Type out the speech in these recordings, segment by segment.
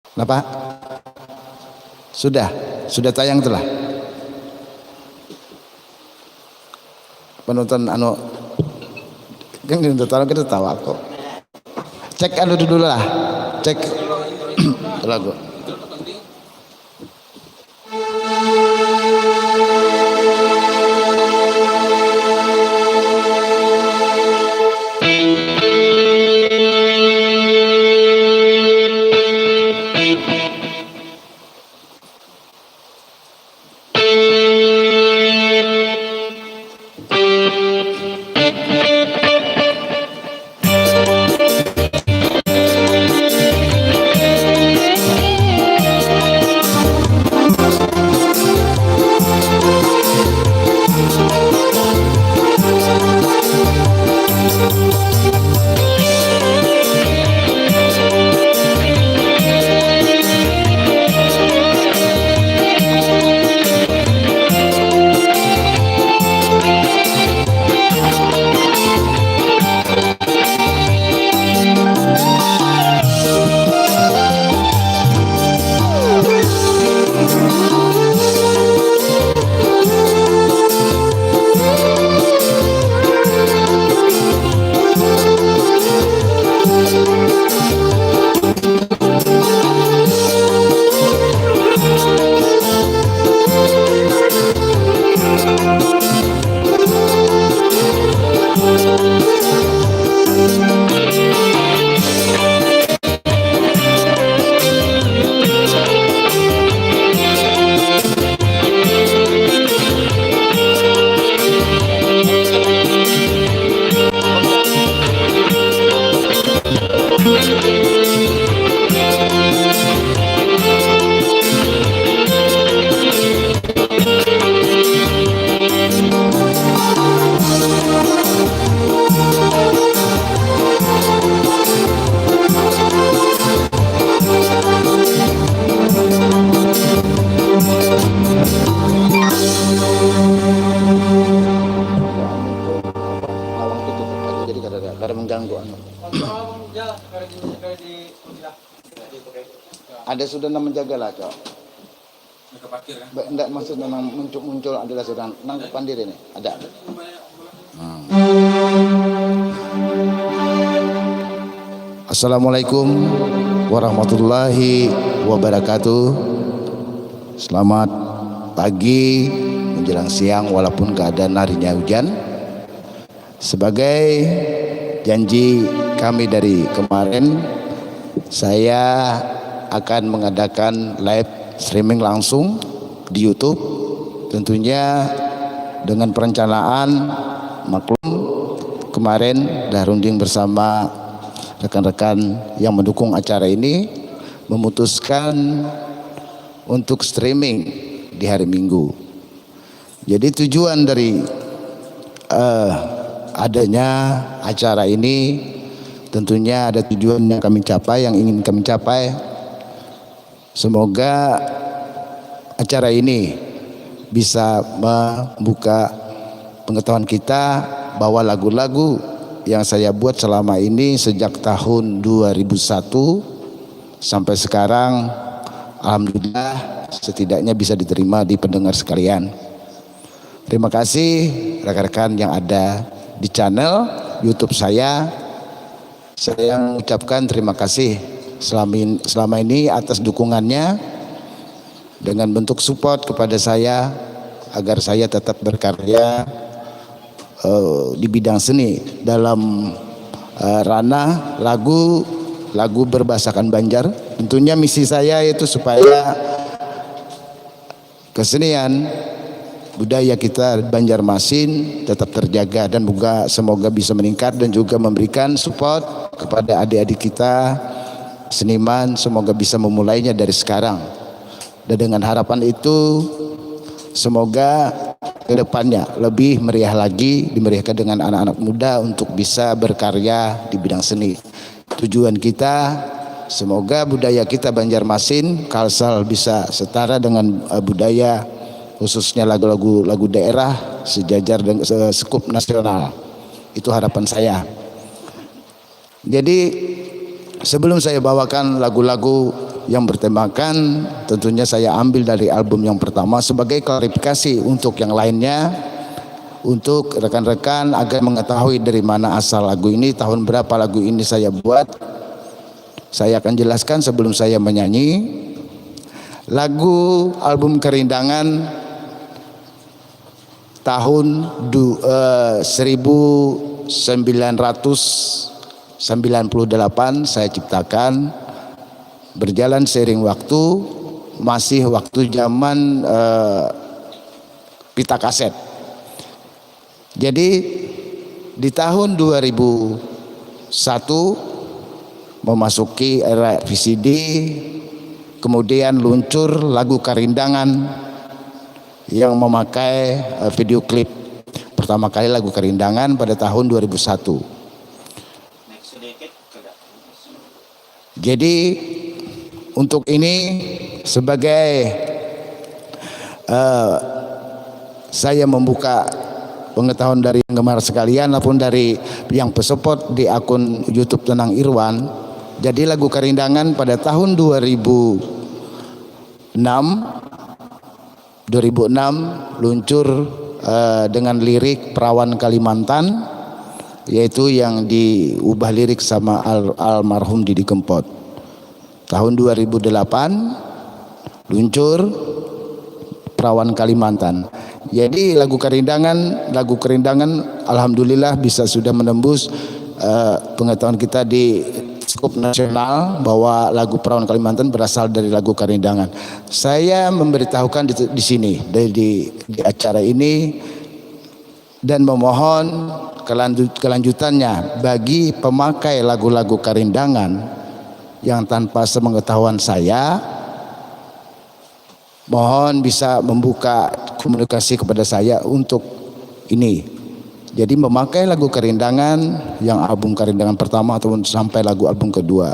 Kenapa? Sudah tayang telah. Penonton kan kita tahu aku. Cek dulu lah. Cek lagu. Ada sudah menjaga lah kok. Enggak maksud memang muncul adalah sudah nangkep diri nih. Ada. Assalamualaikum warahmatullahi wabarakatuh. Selamat pagi menjelang siang walaupun keadaan harinya hujan. Sebagai janji kami dari kemarin, saya akan mengadakan live streaming langsung di YouTube, tentunya dengan perencanaan maklum kemarin dah runding bersama rekan-rekan yang mendukung acara ini memutuskan untuk streaming di hari Minggu. Jadi tujuan dari adanya acara ini tentunya ada tujuan yang kami capai, yang ingin kami capai. Semoga acara ini bisa membuka pengetahuan kita bahwa lagu-lagu yang saya buat selama ini sejak tahun 2001 sampai sekarang, alhamdulillah setidaknya bisa diterima di pendengar sekalian. Terima kasih rekan-rekan yang ada di channel YouTube saya. Saya mengucapkan terima kasih selama ini atas dukungannya dengan bentuk support kepada saya agar saya tetap berkarya di bidang seni dalam ranah lagu berbahasakan Banjar. Tentunya misi saya itu supaya kesenian budaya kita Banjarmasin tetap terjaga dan semoga bisa meningkat dan juga memberikan support kepada adik-adik kita seniman, semoga bisa memulainya dari sekarang. Dan dengan harapan itu semoga ke depannya lebih meriah lagi, dimeriahkan dengan anak-anak muda untuk bisa berkarya di bidang seni. Tujuan kita semoga budaya kita Banjarmasin, Kalsel bisa setara dengan budaya khususnya lagu daerah sejajar dengan sekup nasional. Itu harapan saya. Jadi sebelum saya bawakan lagu-lagu yang bertemakan tentunya saya ambil dari album yang pertama sebagai klarifikasi untuk yang lainnya, untuk rekan-rekan agar mengetahui dari mana asal lagu ini, tahun berapa lagu ini saya buat. Saya akan jelaskan sebelum saya menyanyi. Lagu album Kerindangan tahun 1998 saya ciptakan, berjalan seiring waktu, masih waktu zaman pita kaset. Jadi di tahun 2001 memasuki era VCD, kemudian luncur lagu Kerindangan yang memakai video klip. Pertama kali lagu Kerindangan pada tahun 2001. Jadi untuk ini sebagai saya membuka pengetahuan dari penggemar sekalian maupun dari yang pesupport di akun YouTube Tenang Irwan. Jadi lagu Kerindangan pada tahun 2006 luncur dengan lirik Perawan Kalimantan, yaitu yang diubah lirik sama almarhum Didi Kempot. Tahun 2008 luncur Perawan Kalimantan. Jadi lagu Kerindangan alhamdulillah bisa sudah menembus pengetahuan kita di skup nasional bahwa lagu Perawan Kalimantan berasal dari lagu Kerindangan. Saya memberitahukan di sini di acara ini dan memohon kelanjutannya bagi pemakai lagu-lagu Kerindangan yang tanpa sepengetahuan saya, mohon bisa membuka komunikasi kepada saya untuk ini. Jadi memakai lagu Kerindangan yang album Kerindangan pertama ataupun sampai lagu album kedua,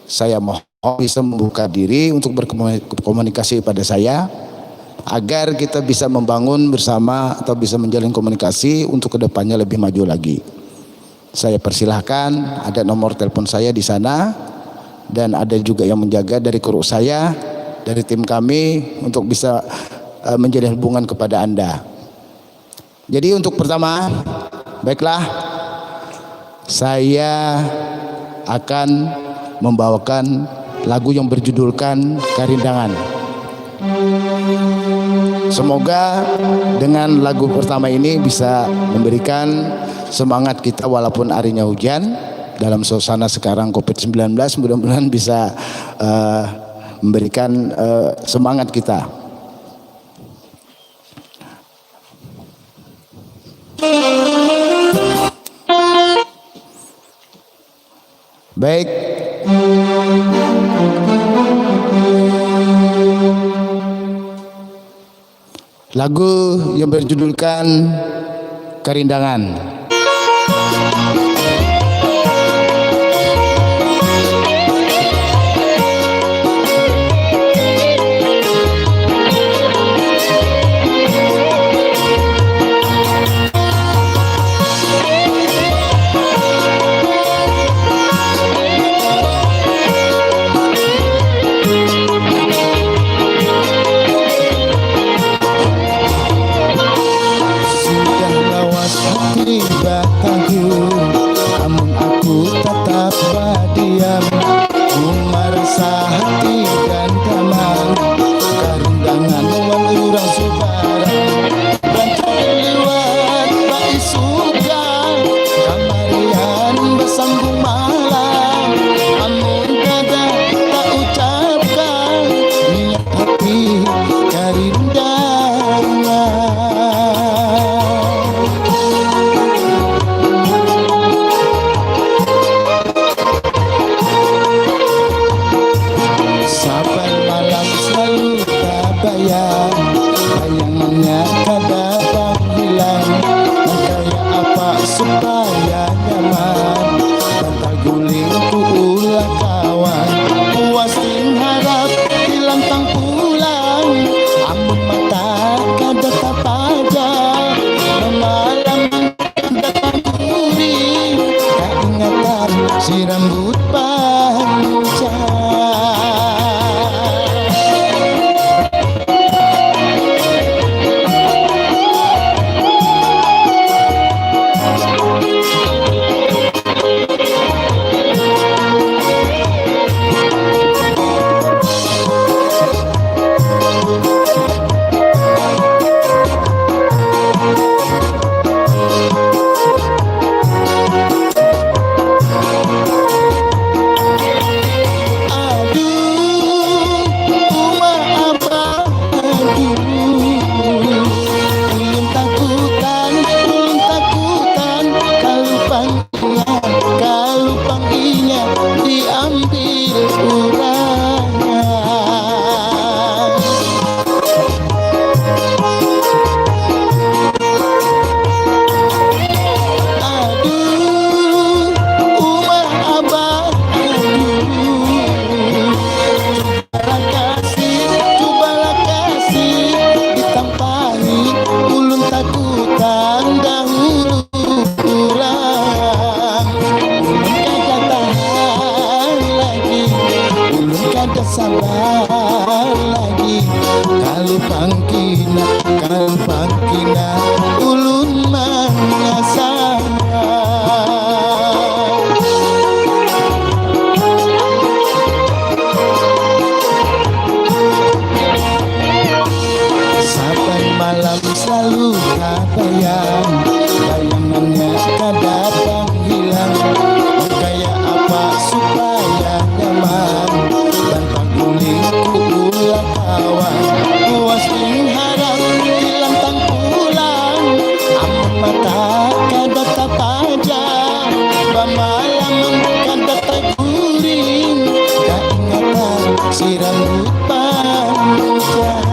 saya mohon bisa membuka diri untuk berkomunikasi pada saya agar kita bisa membangun bersama atau bisa menjalin komunikasi untuk kedepannya lebih maju lagi. Saya persilahkan, ada nomor telepon saya di sana dan ada juga yang menjaga dari kru saya, dari tim kami untuk bisa menjalin hubungan kepada Anda. Jadi untuk pertama, baiklah, saya akan membawakan lagu yang berjudulkan Kerindangan. Semoga dengan lagu pertama ini bisa memberikan semangat kita walaupun harinya hujan. Dalam suasana sekarang COVID-19, mudah-mudahan bisa memberikan semangat kita. Baik, lagu yang berjudulkan Kerindangan. Batagur sabar lagi. Kalau pangkina ulun manyasar. Saban malam selalu kabayang, bayangannya kadang hilang. Kayak apa supaya nyaman, dan pangguling ulang kawan. Puas harap hilang tang pulang, amun mata kada tajam, bamalaman kada taguring, keingatan si rambut panjang.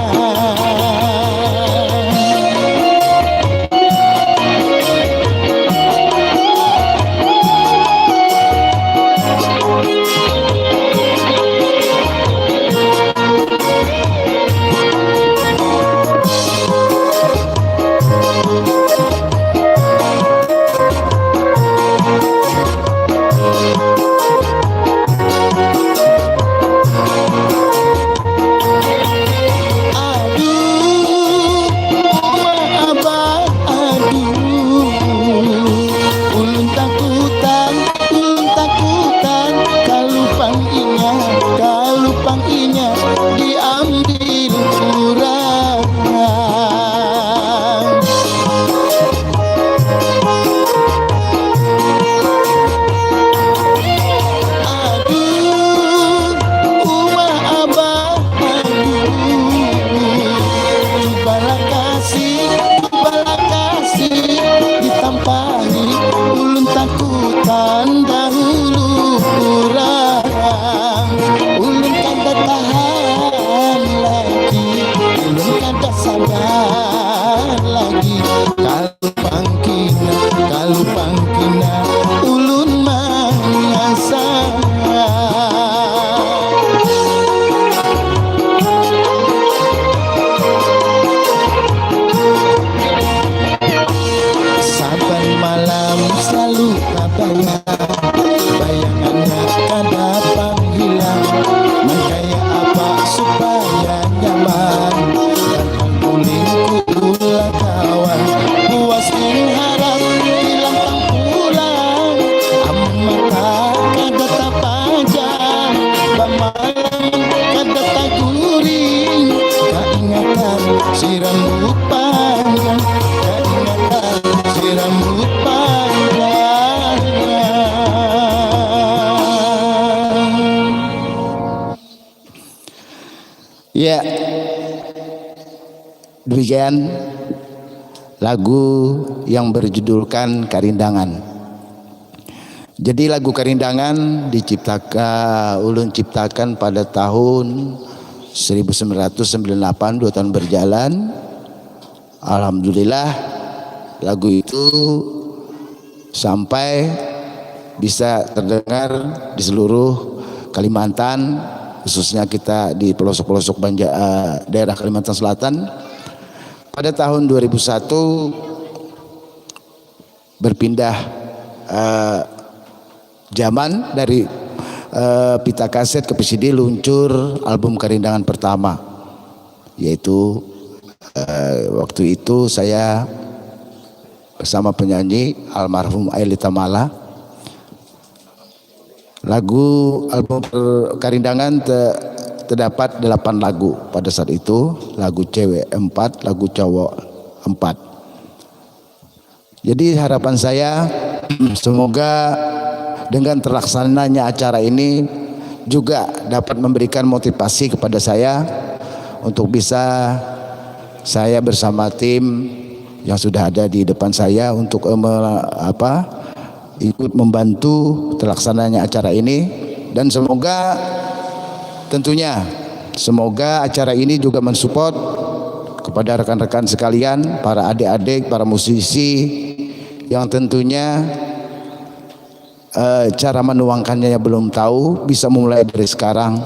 Ya, demikian lagu yang berjudulkan Karindangan. Jadi lagu Karindangan ulun ciptakan pada tahun 1998, 2 tahun berjalan. Alhamdulillah lagu itu sampai bisa terdengar di seluruh Kalimantan, khususnya kita di pelosok-pelosok daerah Kalimantan Selatan. Pada tahun 2001 berpindah zaman dari pita kaset ke PCD, luncur album Karindangan pertama, yaitu waktu itu saya bersama penyanyi almarhum Aili Tamala. Lagu album Karindangan terdapat 8 lagu pada saat itu, lagu cewek 4, lagu cowok 4. Jadi harapan saya semoga dengan terlaksananya acara ini juga dapat memberikan motivasi kepada saya untuk bisa saya bersama tim yang sudah ada di depan saya untuk ikut membantu terlaksananya acara ini. Dan semoga acara ini juga mensupport kepada rekan-rekan sekalian, para adik-adik, para musisi yang tentunya cara menuangkannya belum tahu, bisa mulai dari sekarang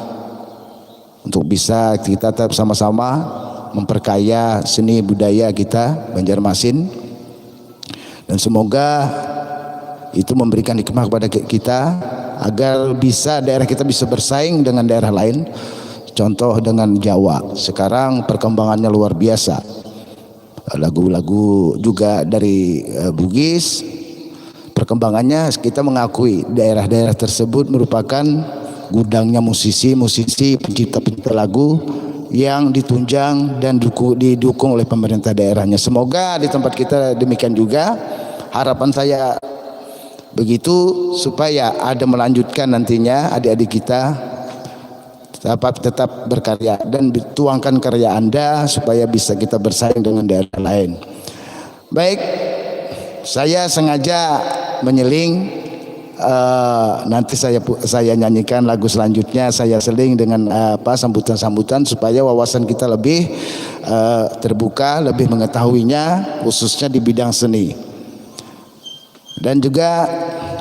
untuk bisa kita tetap sama-sama memperkaya seni budaya kita Banjarmasin. Dan semoga itu memberikan hikmah kepada kita agar bisa daerah kita bisa bersaing dengan daerah lain. Contoh dengan Jawa, sekarang perkembangannya luar biasa. Lagu-lagu juga dari Bugis, perkembangannya kita mengakui daerah-daerah tersebut merupakan gudangnya musisi-musisi, pencipta-pencipta lagu yang ditunjang dan didukung oleh pemerintah daerahnya. Semoga di tempat kita demikian juga. Harapan saya begitu, supaya ada melanjutkan nantinya adik-adik kita tetap berkarya dan tuangkan karya Anda supaya bisa kita bersaing dengan daerah lain. Baik, saya sengaja menyeling, nanti saya nyanyikan lagu selanjutnya, saya seling dengan sambutan-sambutan supaya wawasan kita lebih terbuka, lebih mengetahuinya, khususnya di bidang seni. Dan juga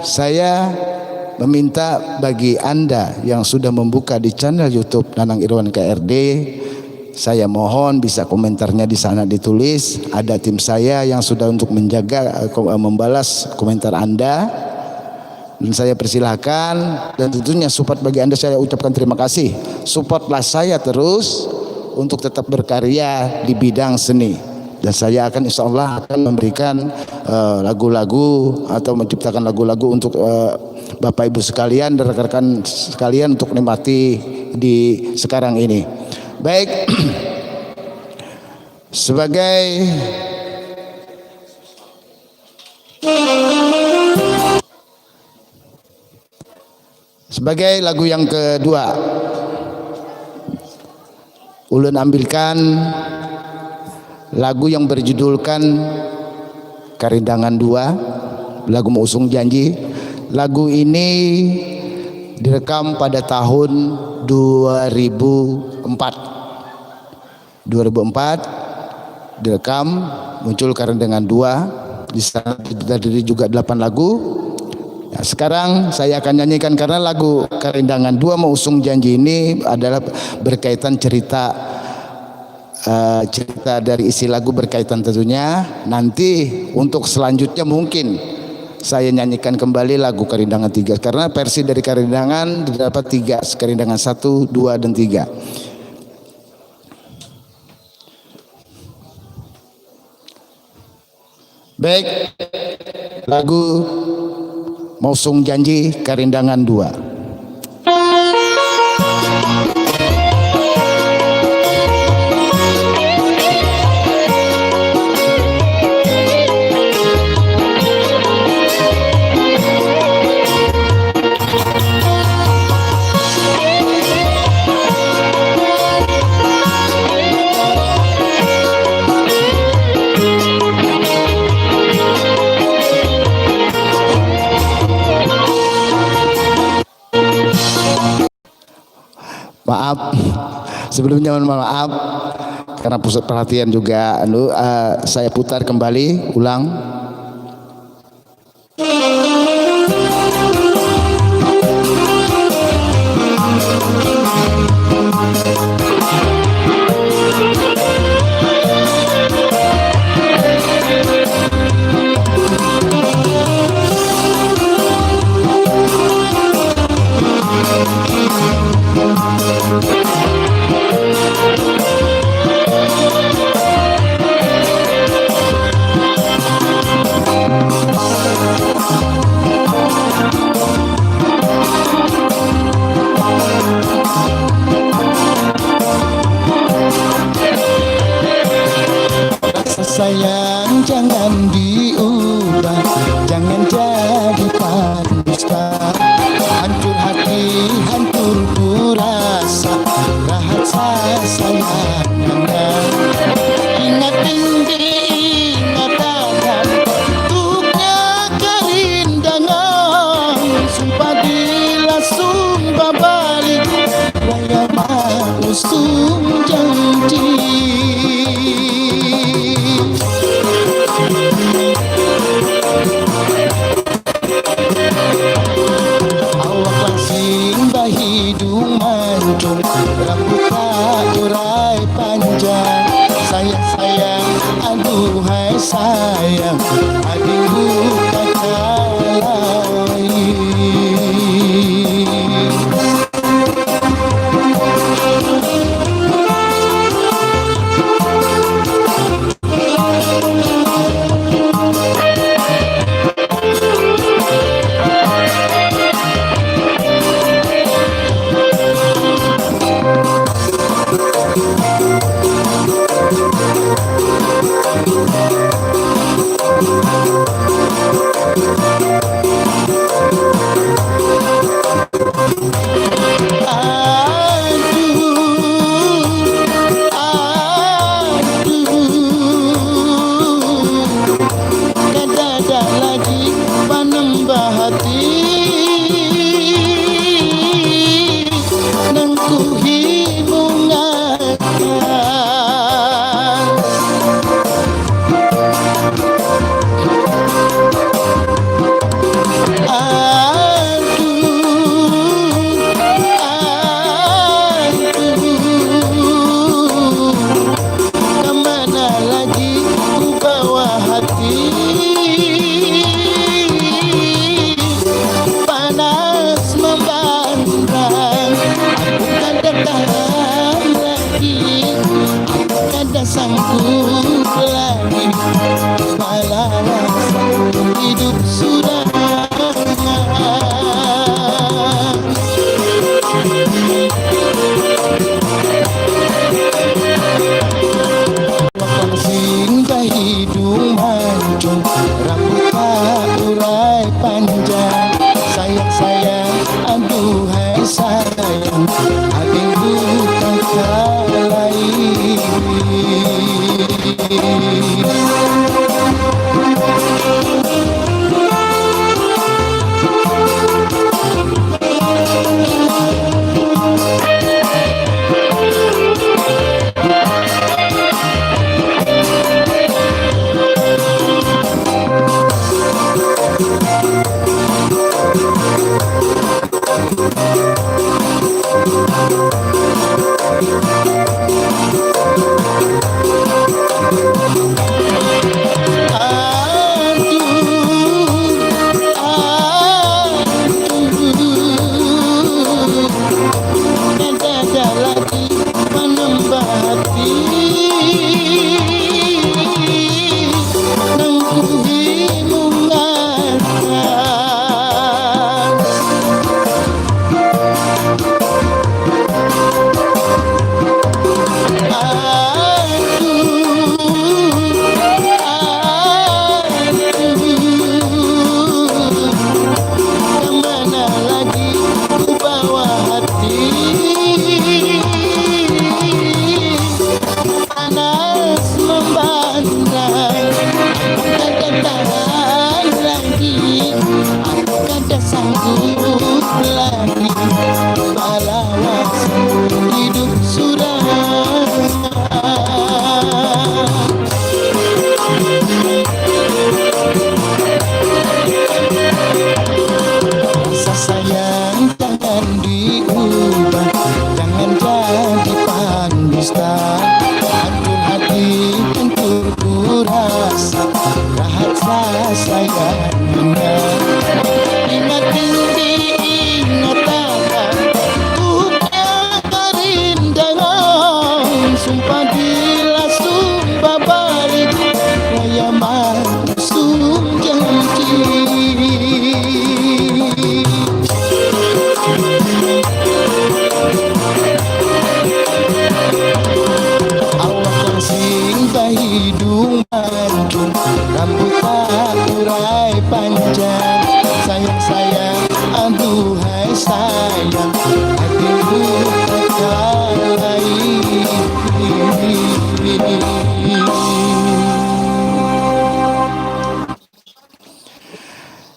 saya meminta bagi Anda yang sudah membuka di channel YouTube Nanang Irwan KRD, saya mohon bisa komentarnya di sana ditulis. Ada tim saya yang sudah untuk menjaga membalas komentar Anda, dan saya persilahkan. Dan tentunya support bagi Anda saya ucapkan terima kasih. Supportlah saya terus untuk tetap berkarya di bidang seni, dan saya akan insya Allah akan memberikan lagu-lagu atau menciptakan lagu-lagu untuk Bapak Ibu sekalian dan rekan-rekan sekalian untuk nikmati di sekarang ini. Baik, sebagai lagu yang kedua, ulun ambilkan lagu yang berjudulkan Karindangan 2, lagu Mengusung Janji. Lagu ini direkam pada tahun 2004 direkam, muncul Karindangan 2. Di sana terdiri juga 8 lagu. Ya, sekarang saya akan nyanyikan karena lagu Karindangan 2 Mengusung Janji ini adalah berkaitan cerita dari isi lagu berkaitan tentunya. Nanti untuk selanjutnya mungkin saya nyanyikan kembali lagu Karindangan 3, karena versi dari Karindangan terdapat 3, Karindangan 1, 2, dan 3. Baik, lagu Mengusung Janji Karindangan 2. Maaf, sebelumnya mohon maaf karena pusat perhatian juga. Saya putar kembali, ulang. Sayang jangan diubah, jangan jadi padusta. Hancur hati, hancur rasa, rahasia sayangnya. Ingat tinggi, ingatan, tuknya Karindangan. Sumpah bila sumpah balik, raya mengusung janji. Awak simbah hidung mancung, rambut urai panjang. Sayang, aduhai sayang, adingku kata lain. sanggup lagi balasan hidup sudah. Wakang singgah hidung mancung, rambut tak urai panjang. Sayang sayang, aduhai sayang, hatiku tak lain.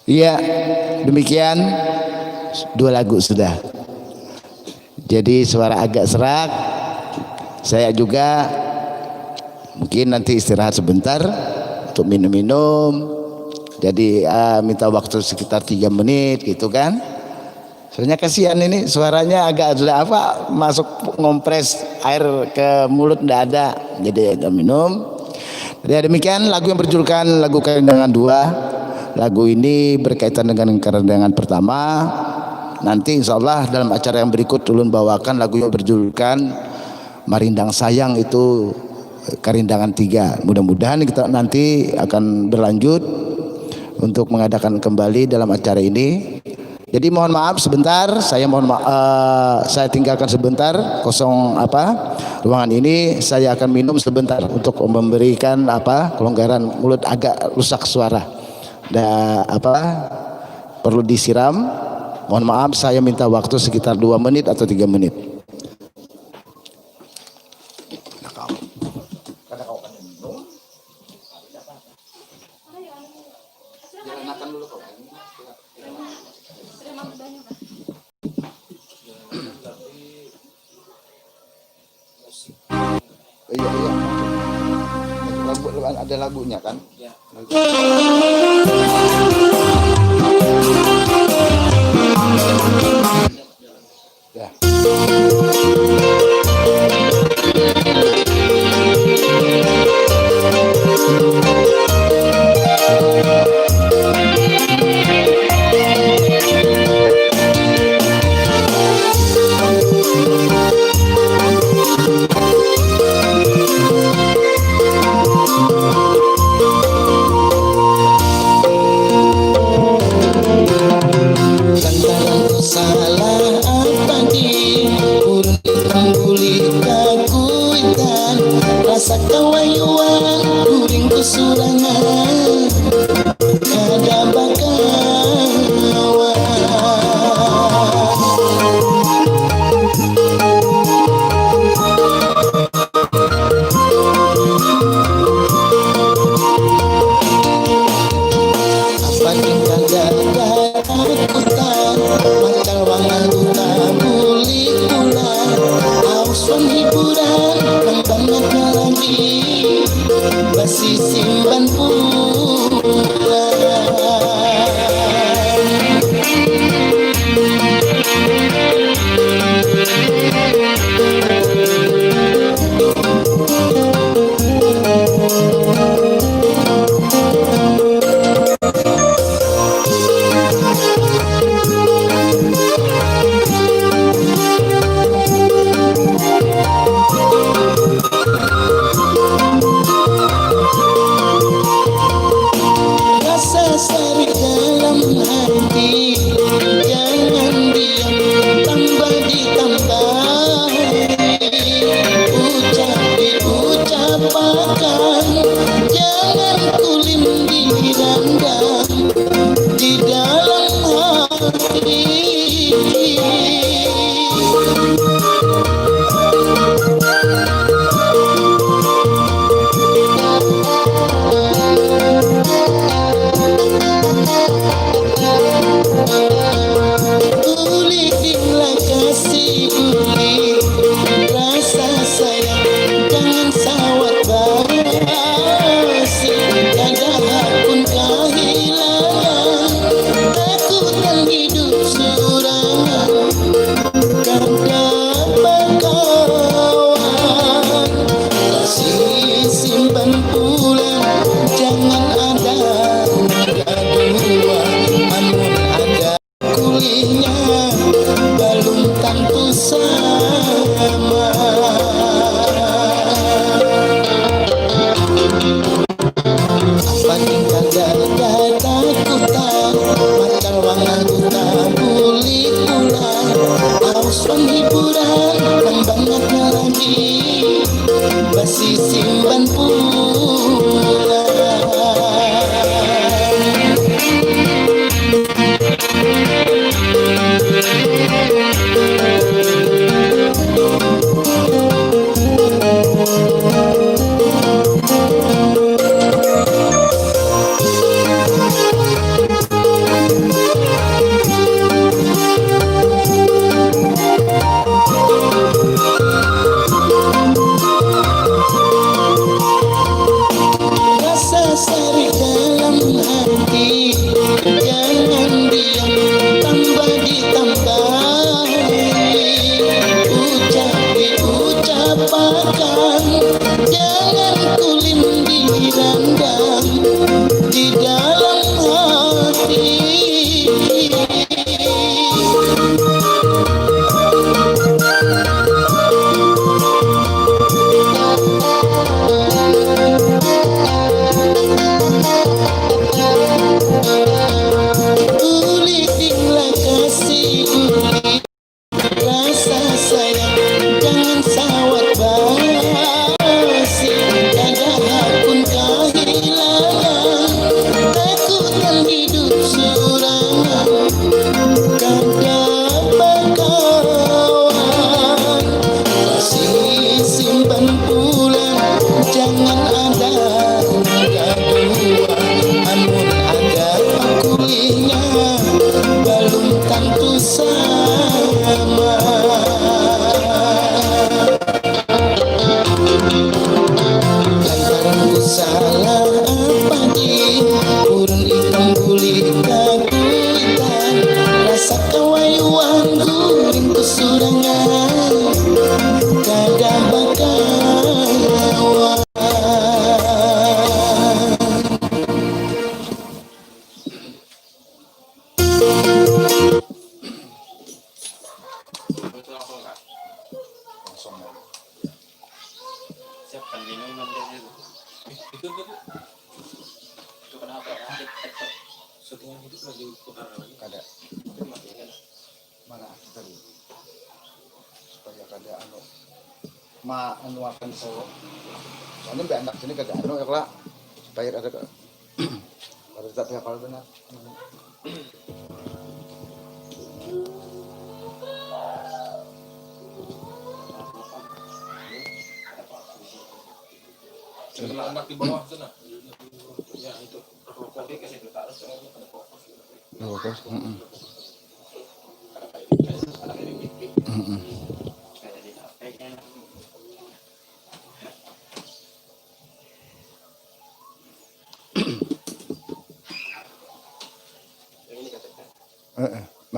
Iya, demikian 2 lagu sudah. Jadi suara agak serak. Saya juga mungkin nanti istirahat sebentar untuk minum-minum. Jadi minta waktu sekitar 3 menit gitu kan. Soalnya kasihan ini suaranya agak sudah masuk ngompres air ke mulut ndak ada. Jadi agak minum. Jadi demikian lagu yang berjudulkan lagu Karindangan 2. Lagu ini berkaitan dengan karindangan pertama. Nanti insya Allah dalam acara yang berikut ulun bawakan lagu yang berjudulkan Marindang Sayang, itu karindangan 3. Mudah-mudahan kita nanti akan berlanjut untuk mengadakan kembali dalam acara ini. Jadi mohon maaf sebentar, saya saya tinggalkan sebentar kosong ruangan ini. Saya akan minum sebentar untuk memberikan kelonggaran mulut, agak rusak suara. Perlu disiram. Mohon maaf, saya minta waktu sekitar 2 menit atau 3 menit. Iya. Ada lagunya kan? Ya. Ya. rasa kawayuan kuring kusurangan kada bakawan. Apa tinggal dadah takutan macal wangan duta buli pulang auson hiburan kang bangetnya lagi basi simpan pulang. Rasa sari dalam hati jangan diam tambah ditambahi ucap diucapkan jangan kulim dirandam di dalam hati. Uli tinglah kasih uli rasa sayang jangan sawat basi kada pun kehilangan aku dan hidup surangan kada bakawan kasih simpan pulang jangan ada gaduhan amun ada kulihnya belum tentu sama. Apa tinggal dadah takutan macal wangan duta buli pulang auson hiburan kang bangetnya lagi basi simpan pulang. Rasa sari dalam hati jangan diam tambah ditambahi ucap diucapkan jangan kulim dirandam di dalam hati. Uli tinglah kasih uli rasa sayang jangan sawat basi kada pun kehilangan aku dan hidup surangan kada bakawan kasih simpan pulang jangan ada gaduhan amun ada kulihnya belum tentu sama. Lantaran ku salah apa di urun hitam kulit kakuitan rasa kawayuan guring kusurangan kada bakawan. Siapkan minuman dari itu. Itu kenapa? Syutingan itu lagi putar lagi. Kada mana tadi supaya kada anu akan so Soalnya mbak anak sini kagak ada ya lah. Supaya ada ke ada tapi hafal benar. Anak di bawah sana. Ya itu. Rokok ke situ taruh ada fokus. Fokus.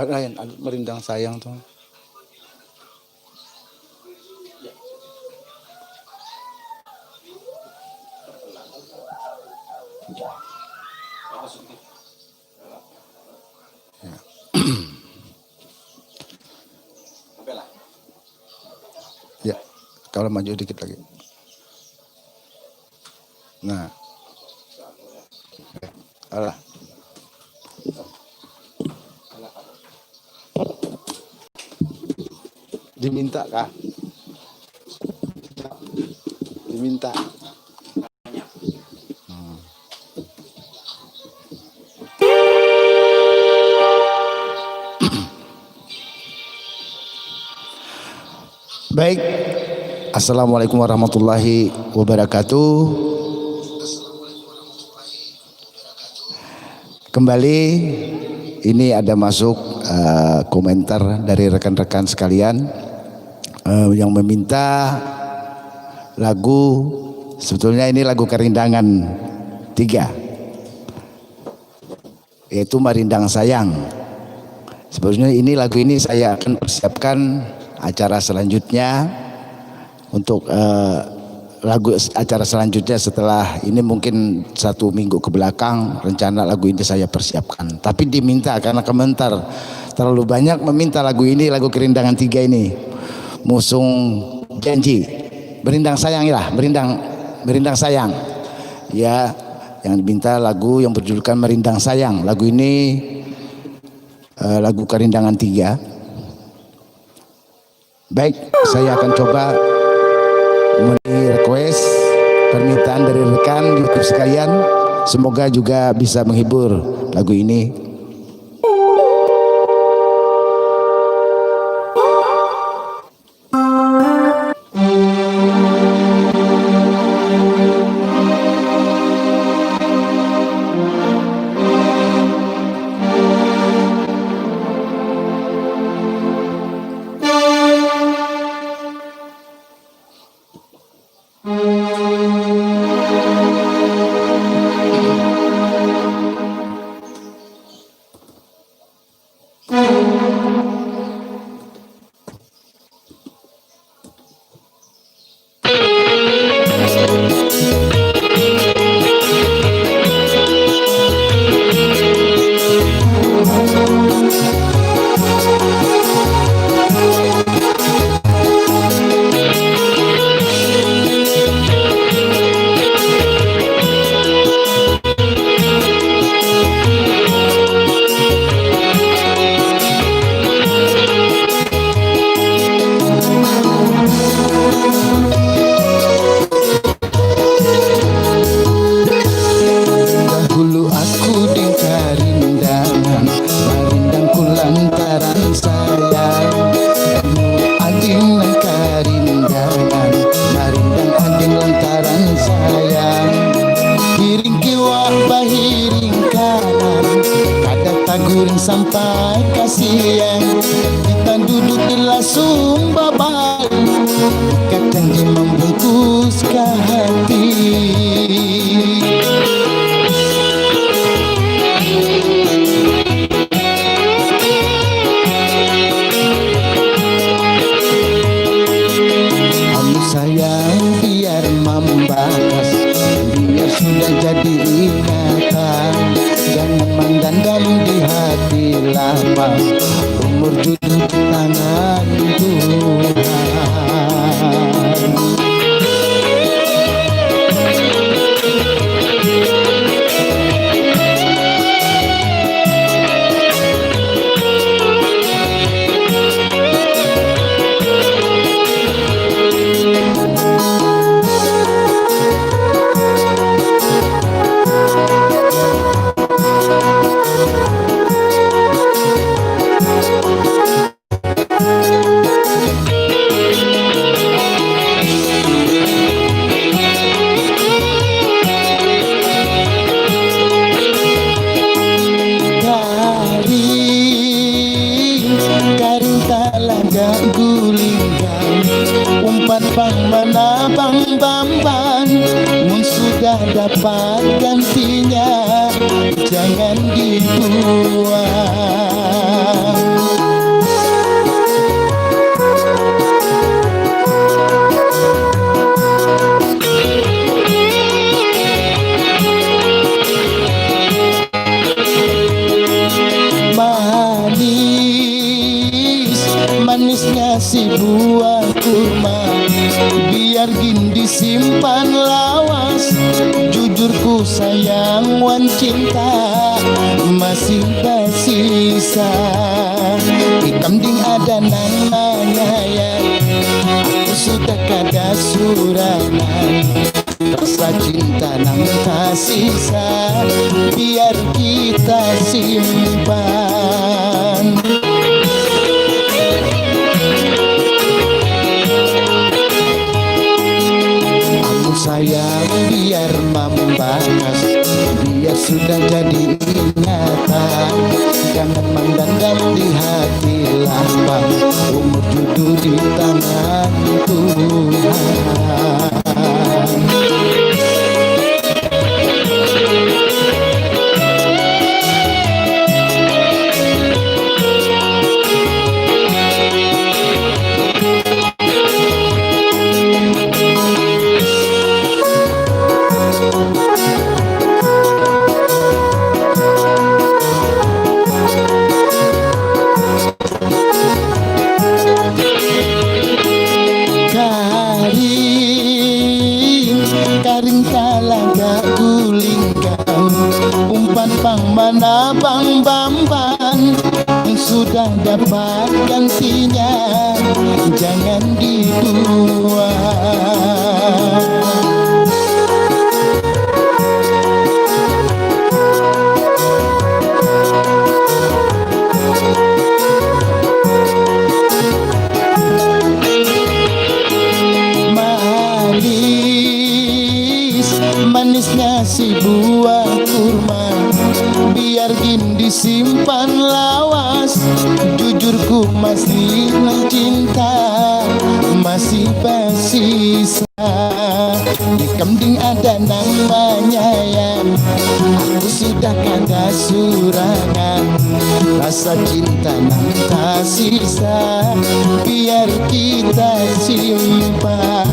Lain merindang sayang tuh. Ya, kalau maju dikit lagi. Nah, alah. Diminta kah? Diminta. Baik. Assalamualaikum warahmatullahi wabarakatuh. Kembali ini ada masuk komentar dari rekan-rekan sekalian yang meminta lagu, sebetulnya ini lagu Kerindangan 3, yaitu Marindang Sayang. Sebetulnya ini lagu ini saya akan persiapkan acara selanjutnya untuk lagu acara selanjutnya setelah ini mungkin 1 minggu ke belakang rencana lagu ini saya persiapkan. Tapi diminta karena komentar terlalu banyak meminta lagu ini, lagu Kerindangan 3 ini. Musung janji, berindang sayang ya, berindang sayang. Ya, yang diminta lagu yang berjudulkan Merindang Sayang. Lagu ini lagu Kerindangan 3. Baik, saya akan coba request permintaan dari rekan YouTube sekalian, semoga juga bisa menghibur lagu ini. Sampai kasihan kita duduk di lasung babal, kadang dia membungkus ke hati. Kamu sayang biar membakas, biar sudah jadi ingatan. Jangan mandang di hati lama, umur duduk di tangan Tuhan. menabang bamban, mun sudah dapat gantinya jangan dibuang. Manisnya si buah kurma, biar gin disimpan lawas. Jujurku sayang wan cinta masih tersisa. Ikam ding ada namanya ya, aku sudah kada surangan. Rasa cinta nang tersisa biar kita simpan. Sayang biar membakas, biar sudah jadi ingatan. Jangan mendendam di hati lapang, umur judul di tangan Tuhan. Karing talaga gulingkan, umpan pang manabang bamban, sudah dapat gantinya jangan dibuang. Manisnya si buah kurma, biar gin disimpan lawas. Jujurku masih cinta masih bersisa. Di kambing ada namanya ya, aku sudah kada surangan. Rasa cinta nang tersisa biar kita simpan.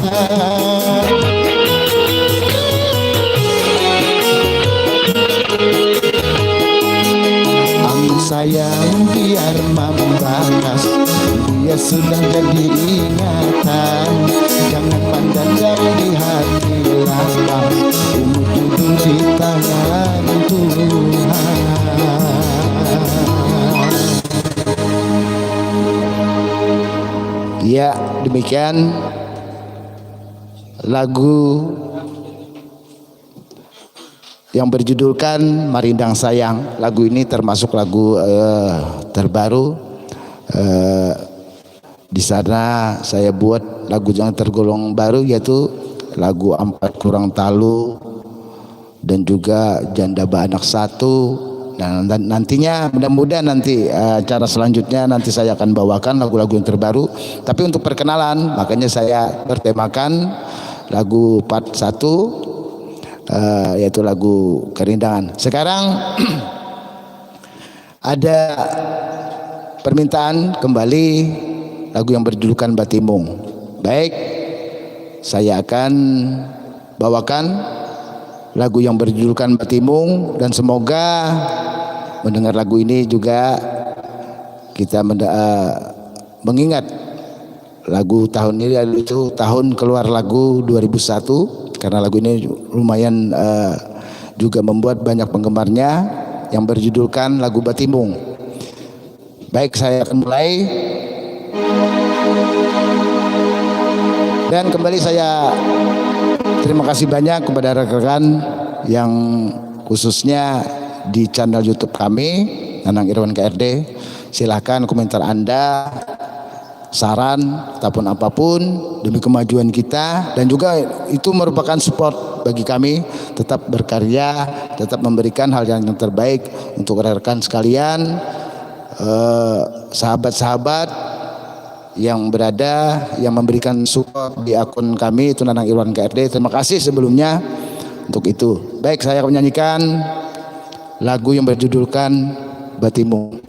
Sayang biar membakas, biar sudah jadi ingatan. Jangan pandang di hati lapang, umur judul di tangan Tuhan. Ya, demikian lagu yang berjudulkan Marindang Sayang. Lagu ini termasuk lagu terbaru. Di sana saya buat lagu yang tergolong baru, yaitu lagu Ampat Kurang Talu dan juga Janda Baanak Satu. Dan nantinya mudah-mudahan nanti acara selanjutnya nanti saya akan bawakan lagu-lagu yang terbaru. Tapi untuk perkenalan makanya saya bertemakan lagu part 1, yaitu lagu Kerindangan. Sekarang ada permintaan kembali lagu yang berjudulkan Batimung. Baik, saya akan bawakan lagu yang berjudulkan Batimung, dan semoga mendengar lagu ini juga kita mengingat lagu tahun ini, itu tahun keluar lagu 2001. Karena lagu ini lumayan juga membuat banyak penggemarnya, yang berjudulkan lagu Batimung. Baik, saya akan mulai. Dan kembali saya terima kasih banyak kepada rekan-rekan yang khususnya di channel YouTube kami, Nanang Irwan KRD. Silahkan komentar Anda, saran ataupun apapun demi kemajuan kita, dan juga itu merupakan support bagi kami tetap berkarya, tetap memberikan hal yang terbaik untuk rekan-rekan sekalian, sahabat-sahabat yang berada, yang memberikan support di akun kami itu Nanang Irwan KRD. Terima kasih sebelumnya untuk itu. Baik, saya akan menyanyikan lagu yang berjudulkan Batimu.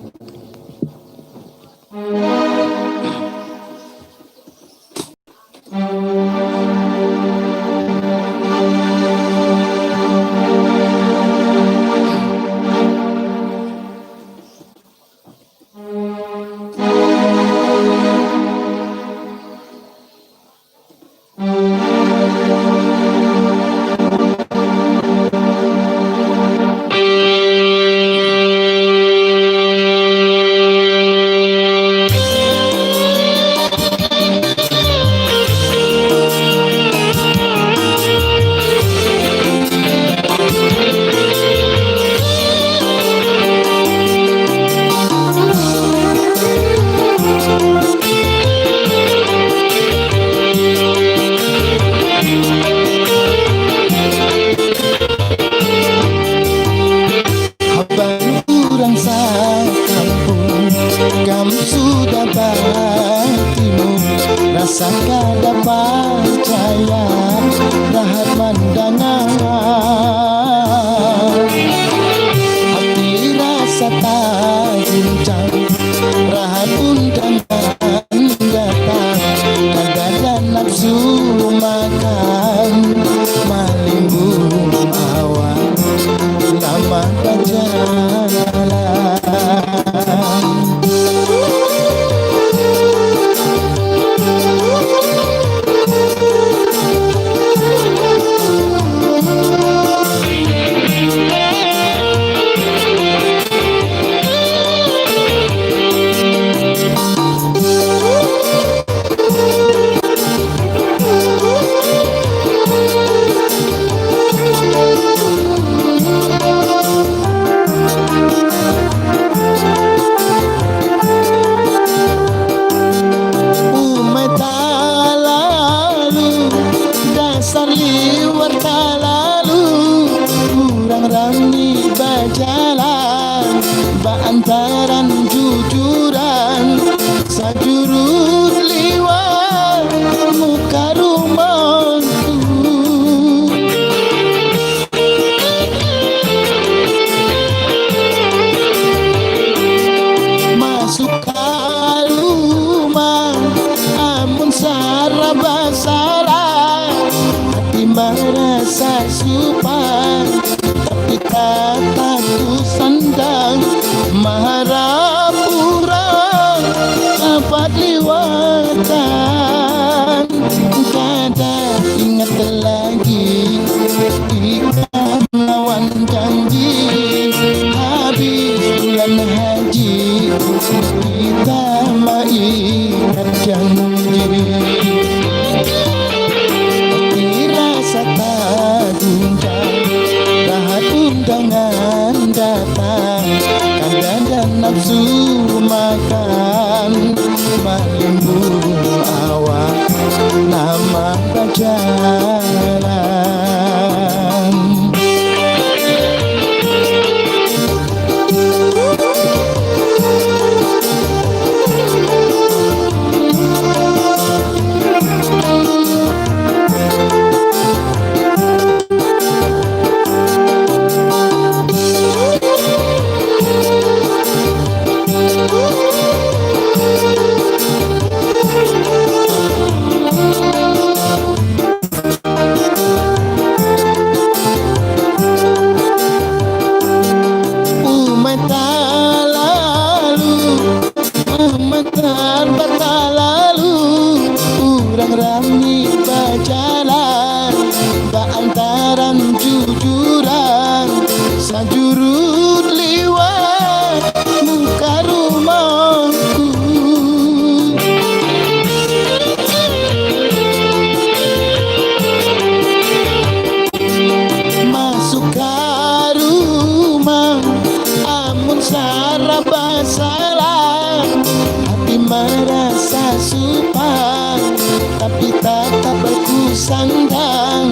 sandang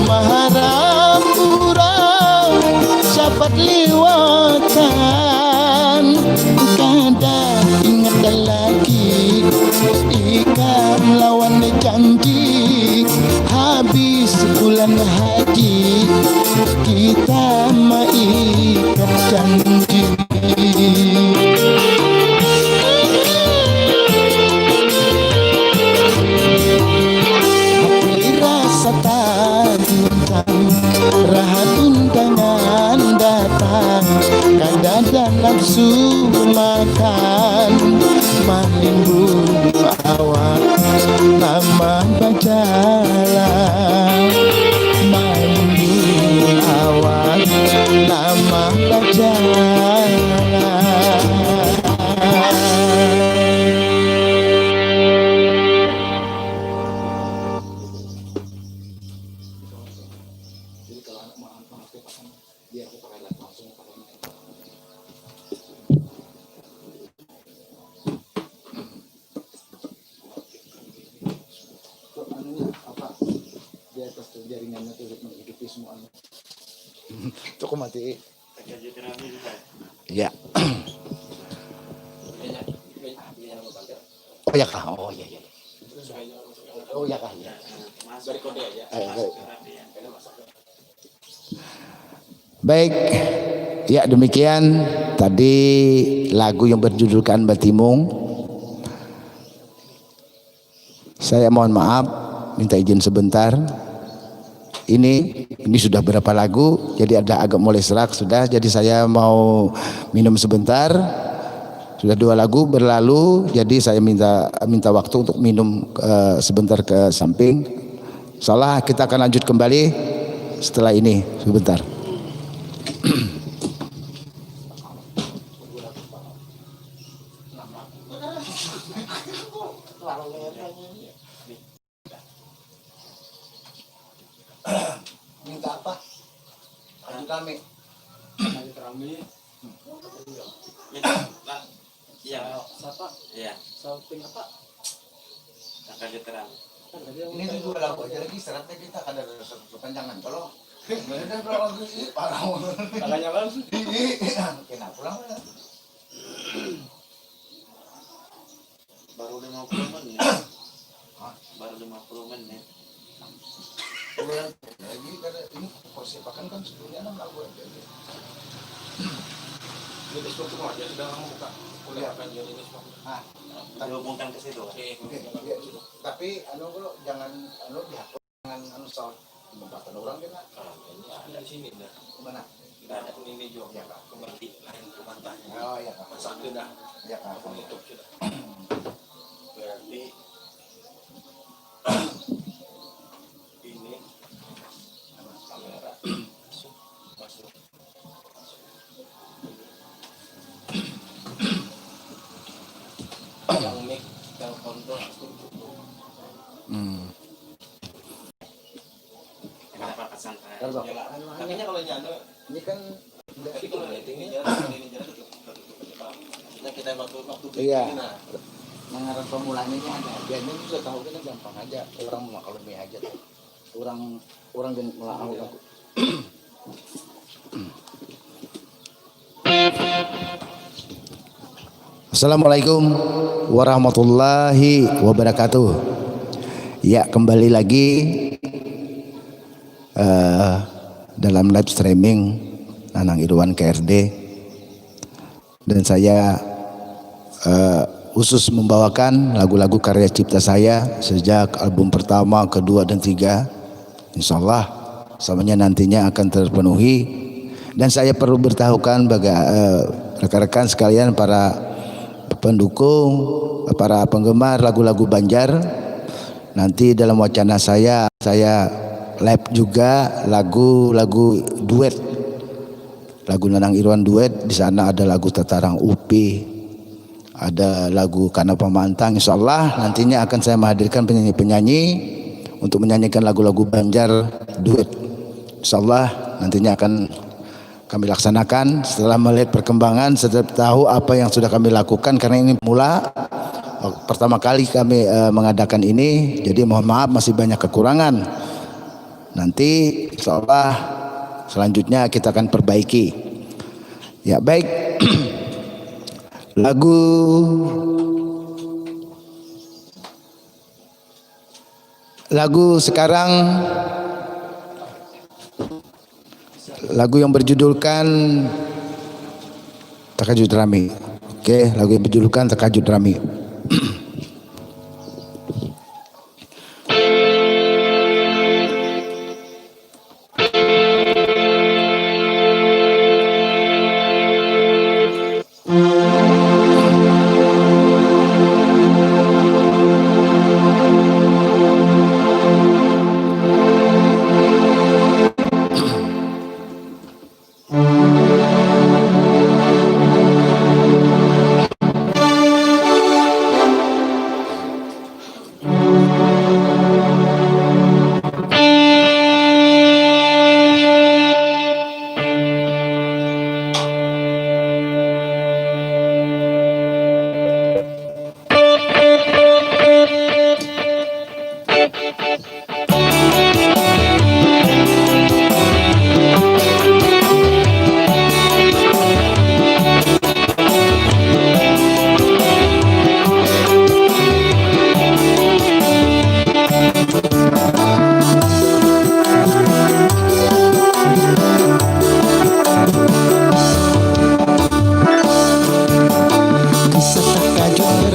Maharapura dapat liwatan. Kadang ingat lagi habis bulan haji, kita mengikat janji. Hati rasa tantang, rahat undangan datang, kada dan nafsu makan, malimbung awak lama berjalan, malimbung awak lama berjalan. Jaringannya tuh menghidupi semuanya. Itu kok mati? Ya. Oh ya kah? Oh iya iya. Oh ya kah? Ya. Dari kode aja. Baik. Ya demikian tadi lagu yang berjudulkan Batimung. Saya mohon maaf, minta izin sebentar. Ini sudah berapa lagu, jadi ada agak mulai serak sudah, jadi saya mau minum sebentar. Sudah 2 lagu berlalu, jadi saya minta waktu untuk minum sebentar ke samping. Insyaallah kita akan lanjut kembali setelah ini sebentar. Minta apa? Aju kami. Aju kami. Iya. Siapa? Iya. Salting apa? Akan diterang. Ini 2 lagu aja lagi seratnya kita kada ada kepanjangan. Kalau bener lagu ini parah. Tangannya kan? Kenapa pulang? Baru 50 menit. Baru 50 menit. Lagi kada ini persiapan kan sebelumnya 6 lagu aja. Ini Facebook semua dia sedang membuka kuliah kan jadi Facebook. Ah, Dihubungkan ke situ. Oke. tapi kalau jangan dihapus, jangan soal pembahasan orang kena. Ini ada di sini dah. Mana? Ada ini juga kembali lain kemantahnya. Oh iya Kak. Masak dah. Iya Kak. Aku tutup sudah. Berarti ini kamera masuk. Yang mic telepon tuh Kenapa pesan saya? Kalau tapi kalau nyano ini kan tapi kalau ini jalan kita waktu iya. bikin, nah Mengarah pemulanya ini ada. Biasanya sudah tahu kan gampang aja. Orang maklumi aja tuh. Orang yang melakukan aku. Assalamualaikum warahmatullahi wabarakatuh. Ya kembali lagi dalam live streaming Nanang Irwan KRD, dan saya khusus membawakan lagu-lagu karya cipta saya sejak album pertama, kedua dan 3. Insyaallah semuanya nantinya akan terpenuhi. Dan saya perlu beritahukan bagi rekan-rekan sekalian, para pendukung, para penggemar lagu-lagu Banjar, nanti dalam wacana saya live juga lagu-lagu duet, lagu Nanang Irwan duet. Di sana ada lagu Tatarang Upi, ada lagu Kana Pamantang. Insyaallah nantinya akan saya menghadirkan penyanyi-penyanyi untuk menyanyikan lagu-lagu Banjar duet. Insyaallah nantinya akan kami laksanakan setelah melihat perkembangan, setelah tahu apa yang sudah kami lakukan, karena ini pertama kali kami mengadakan ini, jadi mohon maaf masih banyak kekurangan. Nanti insyaallah selanjutnya kita akan perbaiki. Ya baik. Lagu Lagu sekarang, lagu yang berjudulkan Takajud Rami. Oke, lagu yang berjudulkan Takajud Rami.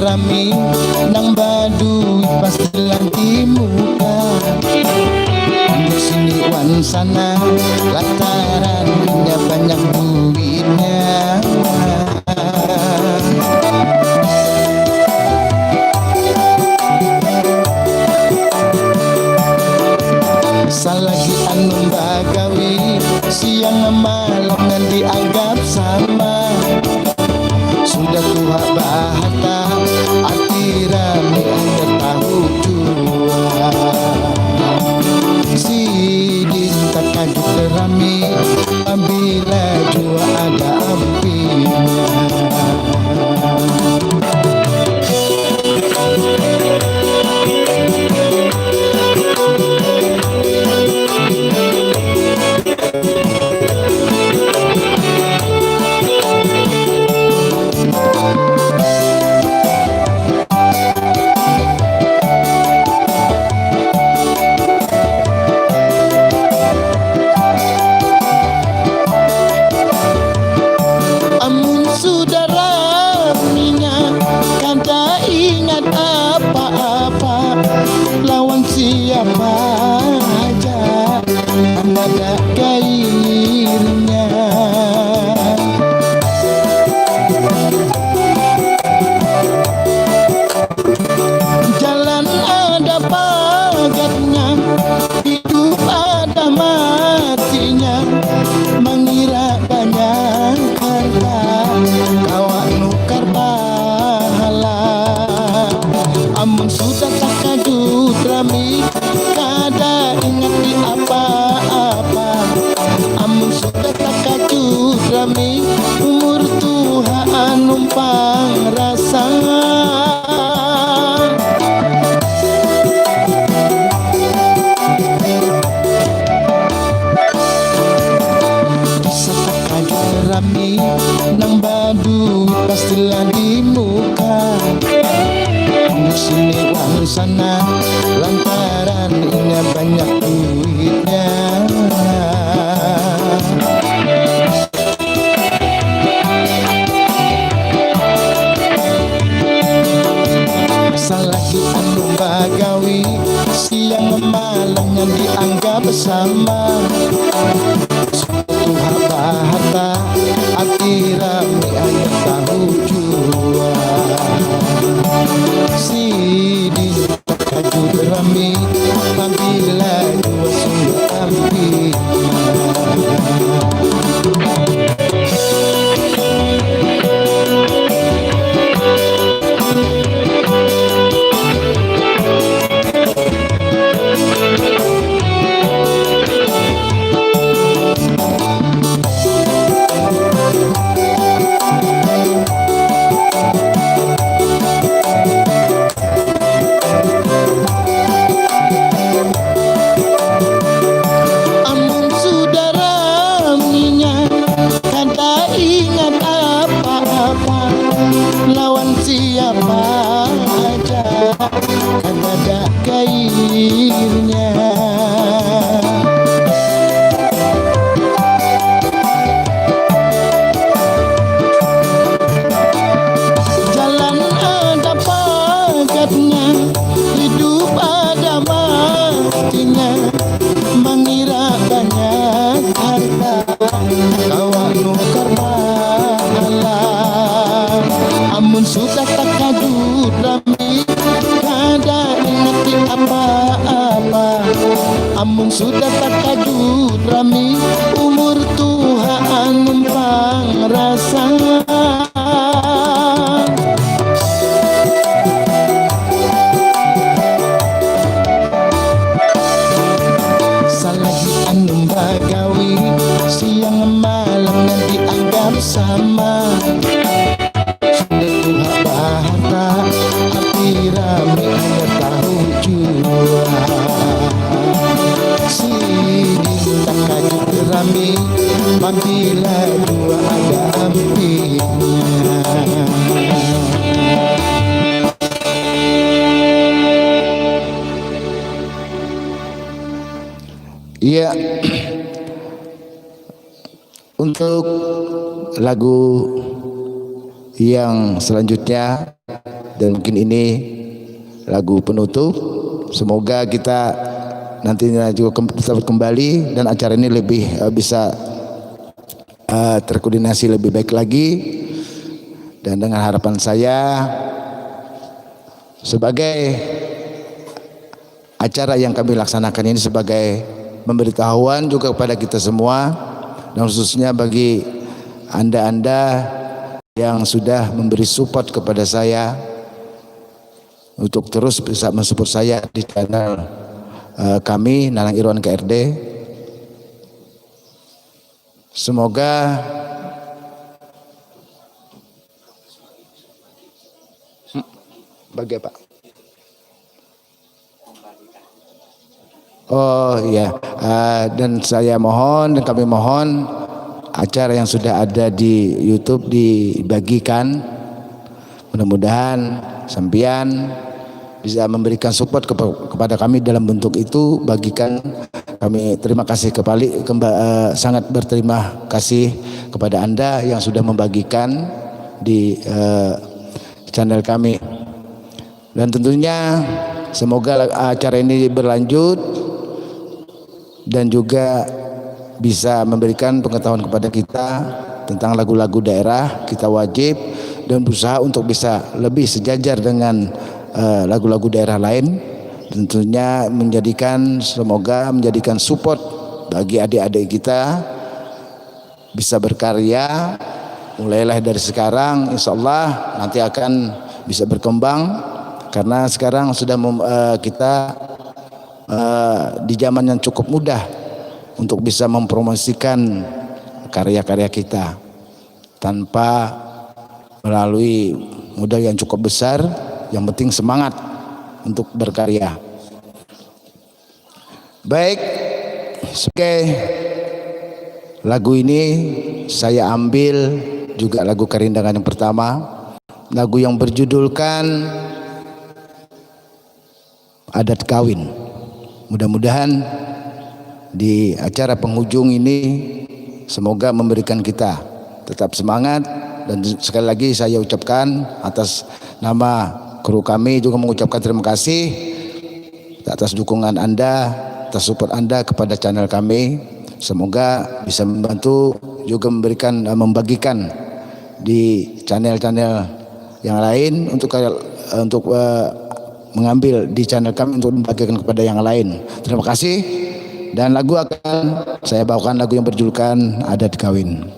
Rami nang Baduy pastilan di muka untuk sini wan sana lantaran punya banyak duitnya. Salagi anu bagawi siang malam ngan dianggap sama. Sudah tua bahata arti rami anda tahu jua. Sidin takajud rami apabila jua ada apinya. Siapa aja ada kairnya. Jalan ada pagarnya, hidup ada matinya. Mengira banyak harta, kawan nukar pahala. Amun sudah takajud rami, kada ingat di apa-apa. Amun sudah takajud rami, umur Tuhan numpang rasa. Bisa takajud rami nang Baduy pastilah di muka. Sini wang sana lantaran ini banyak duitnya. Salagi anu bagawi siang malam yang dianggap bersama. Tuhan bahata hati rami anda tahu jua. Sidin takajud rami apabila dua sungguh apinya. bila takajud rami umur Tuhan numpang rasa. Salagi anum bagawi siang malam nanti anggap sama. Sudah Tuhan bahata hati rami hanya tahu jua. Sidin takajud rami apabila dua ada apinya. Iya. Untuk lagu yang selanjutnya dan mungkin ini lagu penutup, semoga kita nantinya juga bisa kembali dan acara ini lebih bisa terkoordinasi lebih baik lagi. Dan dengan harapan saya sebagai acara yang kami laksanakan ini sebagai pemberitahuan juga kepada kita semua, dan khususnya bagi anda-anda yang sudah memberi support kepada saya untuk terus bisa mensupport saya di channel kami Nanang Irwan KRD. Semoga bagi apa? Oh iya, dan saya mohon dan kami mohon acara yang sudah ada di YouTube dibagikan. Mudah-mudahan sampean bisa memberikan support kepada kami dalam bentuk itu, bagikan. Kami terima kasih sangat berterima kasih kepada Anda yang sudah membagikan di channel kami. Dan tentunya semoga acara ini berlanjut dan juga bisa memberikan pengetahuan kepada kita tentang lagu-lagu daerah. Kita wajib dan berusaha untuk bisa lebih sejajar dengan lagu-lagu daerah lain. Tentunya semoga menjadikan support bagi adik-adik kita bisa berkarya. Mulailah dari sekarang, insya Allah nanti akan bisa berkembang, karena sekarang sudah kita di zaman yang cukup mudah untuk bisa mempromosikan karya-karya kita tanpa melalui modal yang cukup besar. Yang penting semangat untuk berkarya. Baik, sebagai lagu ini saya ambil juga lagu Kerindangan yang pertama, lagu yang berjudulkan Adat Kawin. Mudah-mudahan di acara penghujung ini semoga memberikan kita tetap semangat. Dan sekali lagi saya ucapkan atas nama kru kami juga mengucapkan terima kasih atas dukungan Anda, atas support Anda kepada channel kami. Semoga bisa membantu juga membagikan di channel-channel yang lain untuk mengambil di channel kami untuk membagikan kepada yang lain. Terima kasih. Dan lagu akan saya bawakan lagu yang berjudulkan Adat Kawin.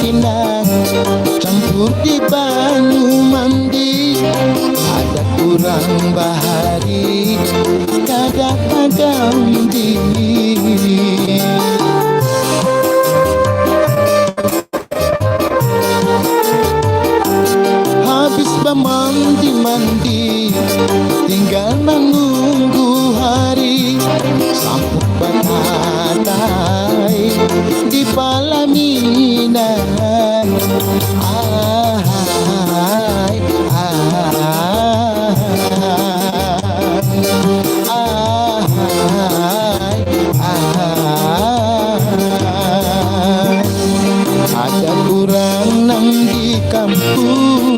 pinang campur di banyu mandi. Ada kurang bahari kada ganti. Habis mandi-mandi tinggal menunggu hari sampuk batatai di Palaminan. Ahai, ahai, ahai. Ada kurang nang di kampung.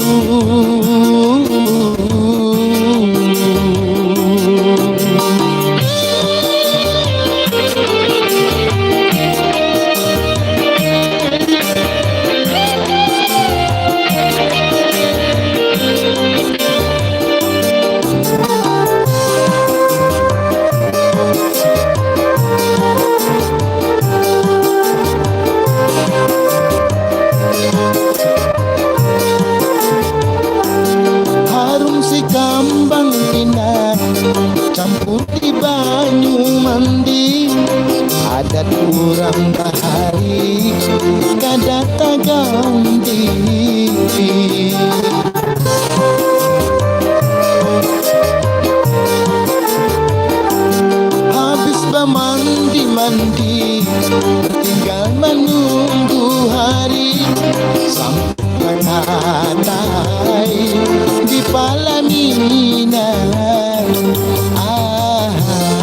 Harum si kambang pinang campur di banyu mandi. Adat kurang bahari kada ganti. Habis mandi-mandi tinggal menunggu hari sampai hatai di Palaminan. Ahai,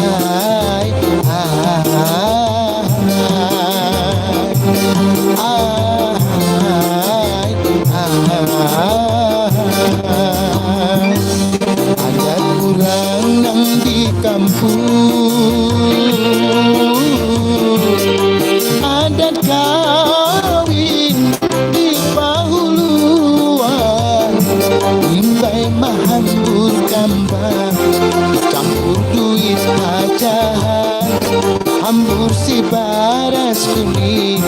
ahai, ahai, ahai. Ada kurang nang di kampung. Adat kawin di Pahuluan, imbai mahambur kambang campur duit hajahan. Hambur si baras kuning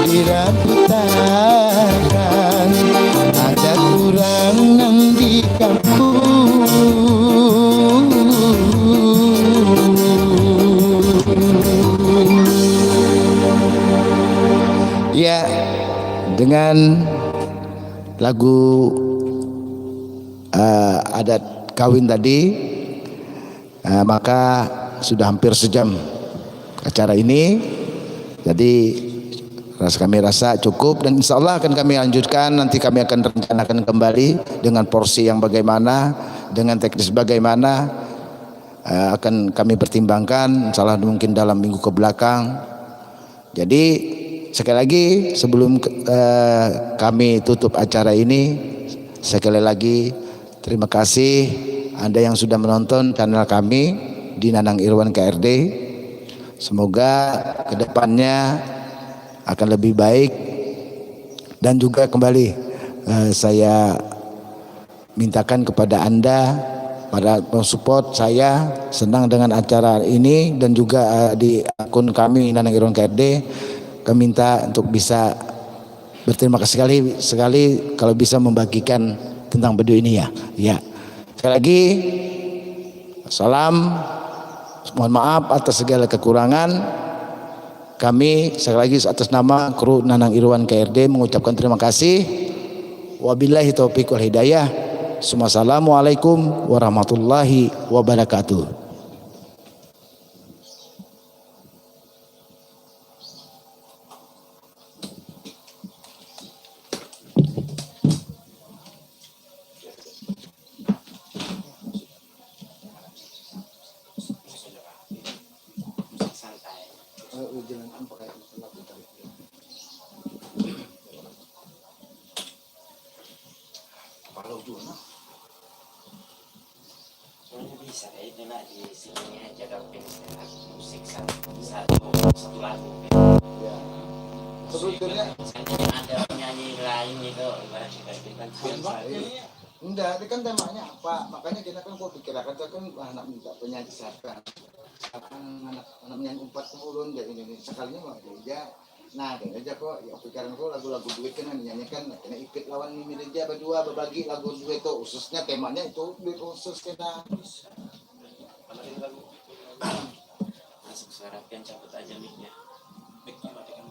dirabutakan. Ada kurang nang di kampung. Ya, dengan lagu adat kawin tadi, maka sudah hampir sejam acara ini. Jadi kami rasa cukup, dan insya Allah akan kami lanjutkan. Nanti kami akan rencanakan kembali dengan porsi yang bagaimana, dengan teknis bagaimana, akan kami pertimbangkan. Insya Allah mungkin dalam minggu ke belakang. Jadi sekali lagi sebelum kami tutup acara ini, sekali lagi terima kasih Anda yang sudah menonton channel kami di Nanang Irwan KRD. Semoga kedepannya akan lebih baik, dan juga kembali saya mintakan kepada Anda pada mensupport saya. Senang dengan acara ini, dan juga di akun kami Nanang Irwan KRD kami minta untuk bisa berterima kasih sekali kalau bisa membagikan tentang Bedu ini ya. Ya. Sekali lagi salam, mohon maaf atas segala kekurangan. Kami sekali lagi atas nama kru Nanang Irwan KRD mengucapkan terima kasih. Wabillahi taufiq wal hidayah. Assalamualaikum warahmatullahi wabarakatuh. Bisa itu nak di sini aja dapat musik satu lagu. Sebetulnya ada penyanyi lain itu ibarat kita enggak, itu kan temanya apa? Makanya kita kan kok pikirkan kita kan anak minta penyanyi siapa? Anak penyanyi 40 dari Indonesia, sekalinya mah gereja Nah, dan aja kok ya pikiran kok lagu-lagu duit kan nyanyikan kena ikut lawan Mimi Reja berdua berbagi lagu duit itu khususnya temanya itu duit khusus kena. Masuk suara pian cabut aja mic-nya. Mic-nya matikan.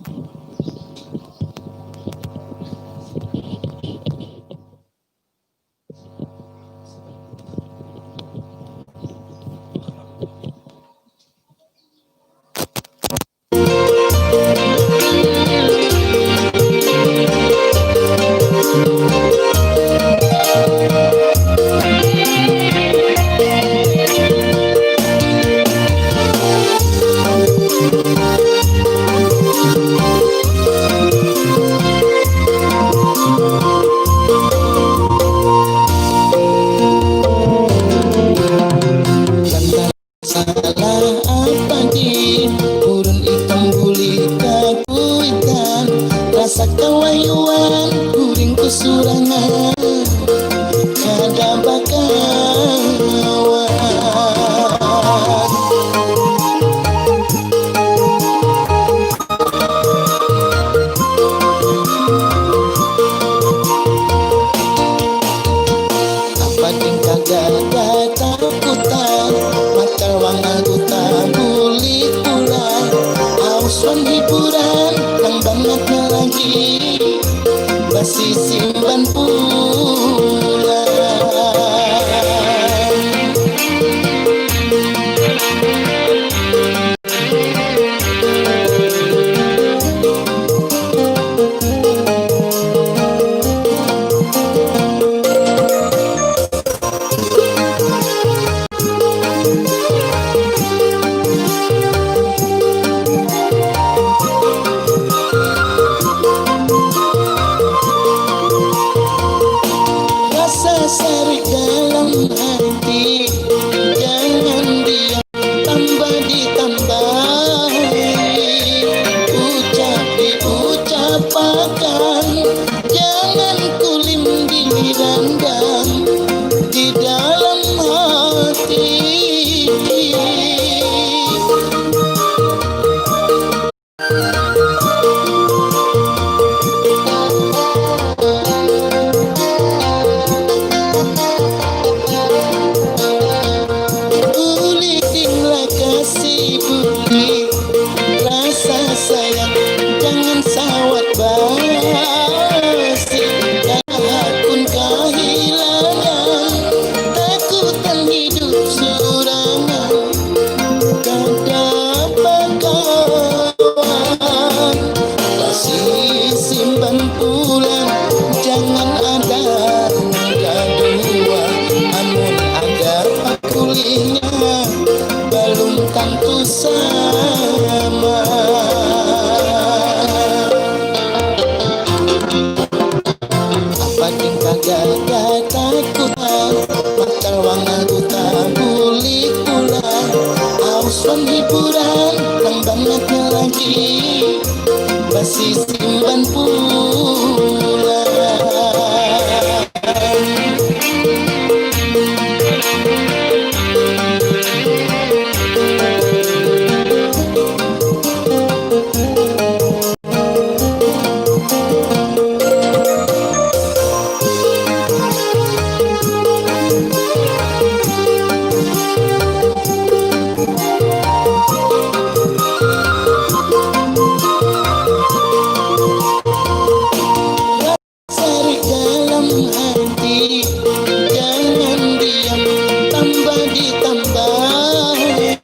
Salah apa di burun hitam gulita kuitan rasa kawayuan guring kusurangan kada bakawan. Apa tingkah gada takutan matal wangal duta bulik pulang auswan hiburan yang bangetnya lagi basi simpan pulang. Rasa sari dalam hati jangan diam tambah ditambahi ucap diucapakan jangan kulim dirandang di dalam hati. Ulitinlah kasih budi rasa sayang jangan sawat basi takun kehilangan takutan hidup surangan kada bakawan kasih simpan pulang jangan ada gaduhan amun ada pakulinya belum tentu sama. Apa tingkah gada takutan matal wangal duta bulik pulang auswan hiburan yang bangetnya lagi basi simpan pulang. Sari dalam hati jangan diam tambah ditambahi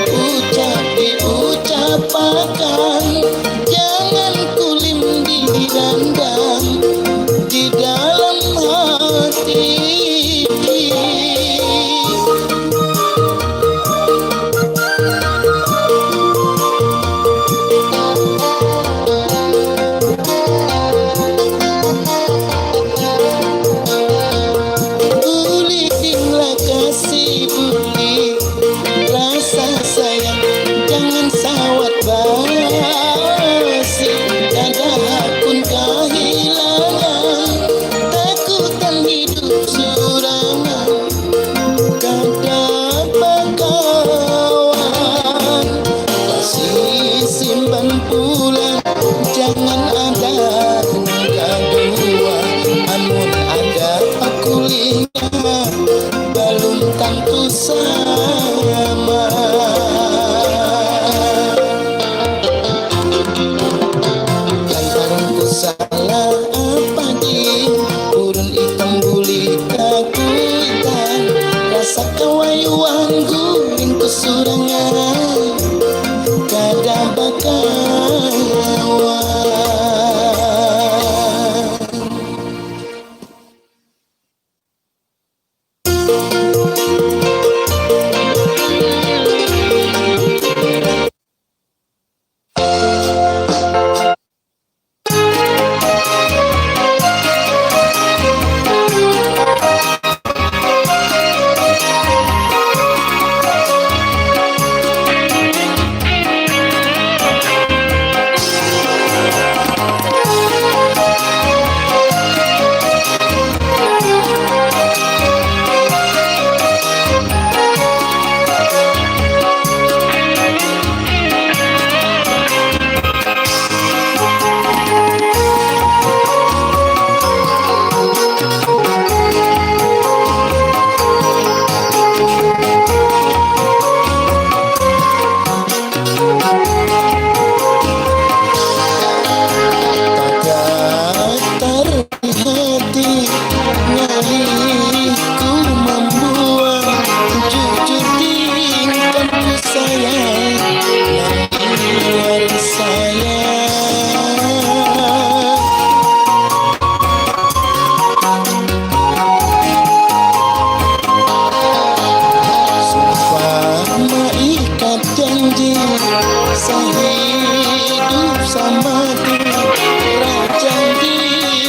ucap diucapakan jangan kulim dirandang di dalam hati. Ulitinlah kasih budi rasa sayang jangan sawat basi kada pun kahil belum tentu sama. Lantaran ku salah apa di urun hitam buli kakuitan, rasa kawayuan guring kesurangan kada bakawan. Sehidup sama raja di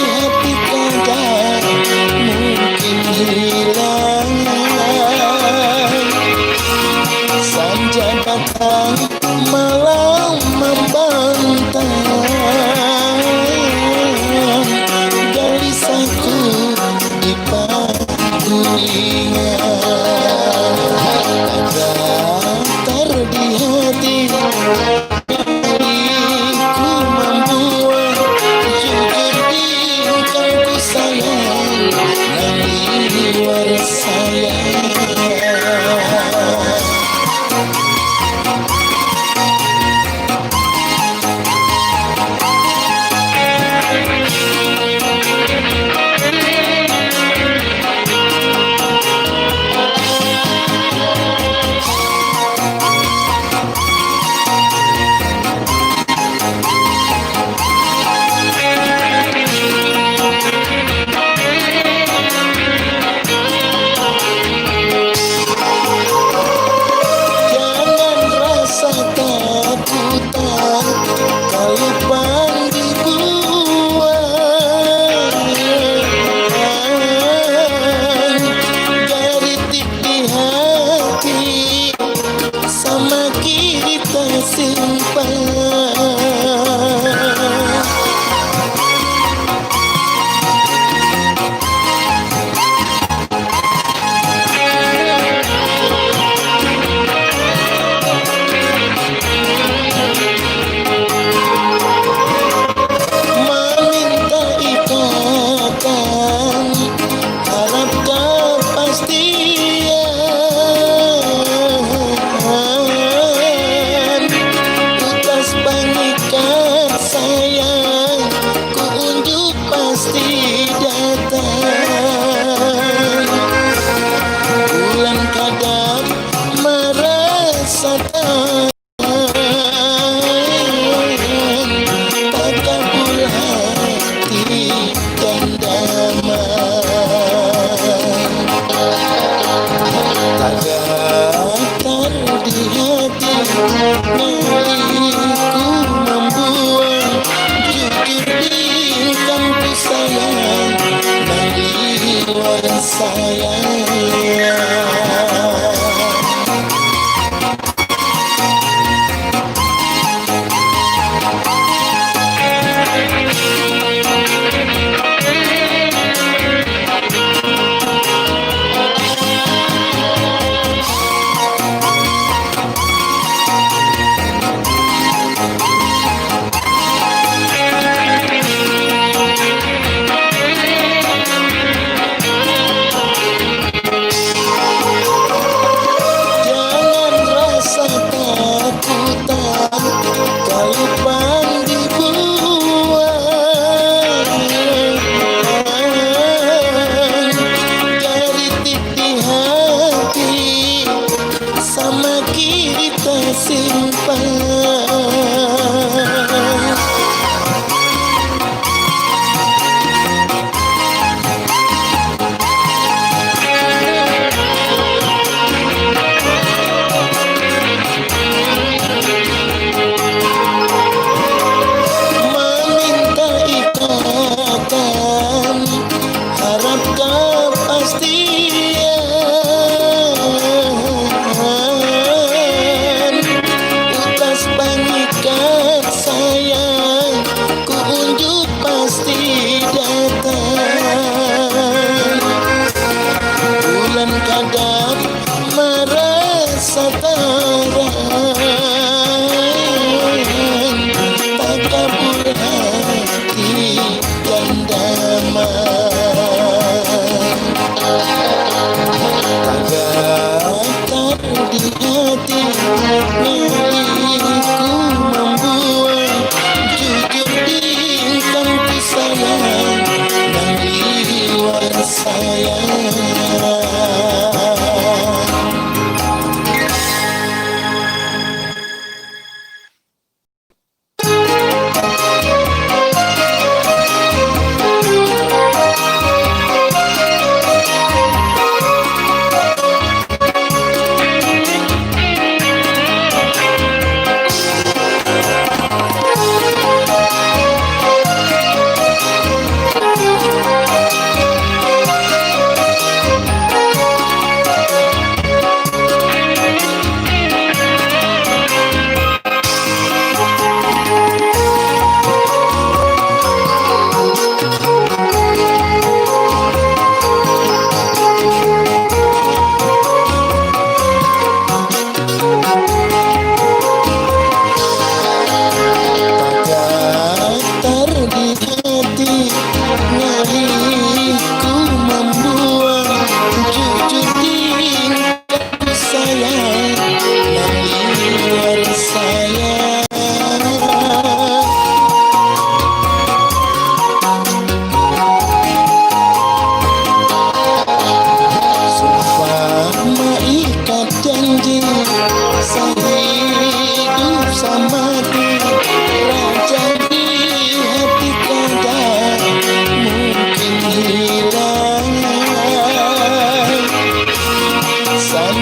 hati kadang mungkin hilang. Sanja datang malam membantah, gelisahku di paduringan. Ada di hati diriku membuat jujur tingkah ku sayang dan luar sayang.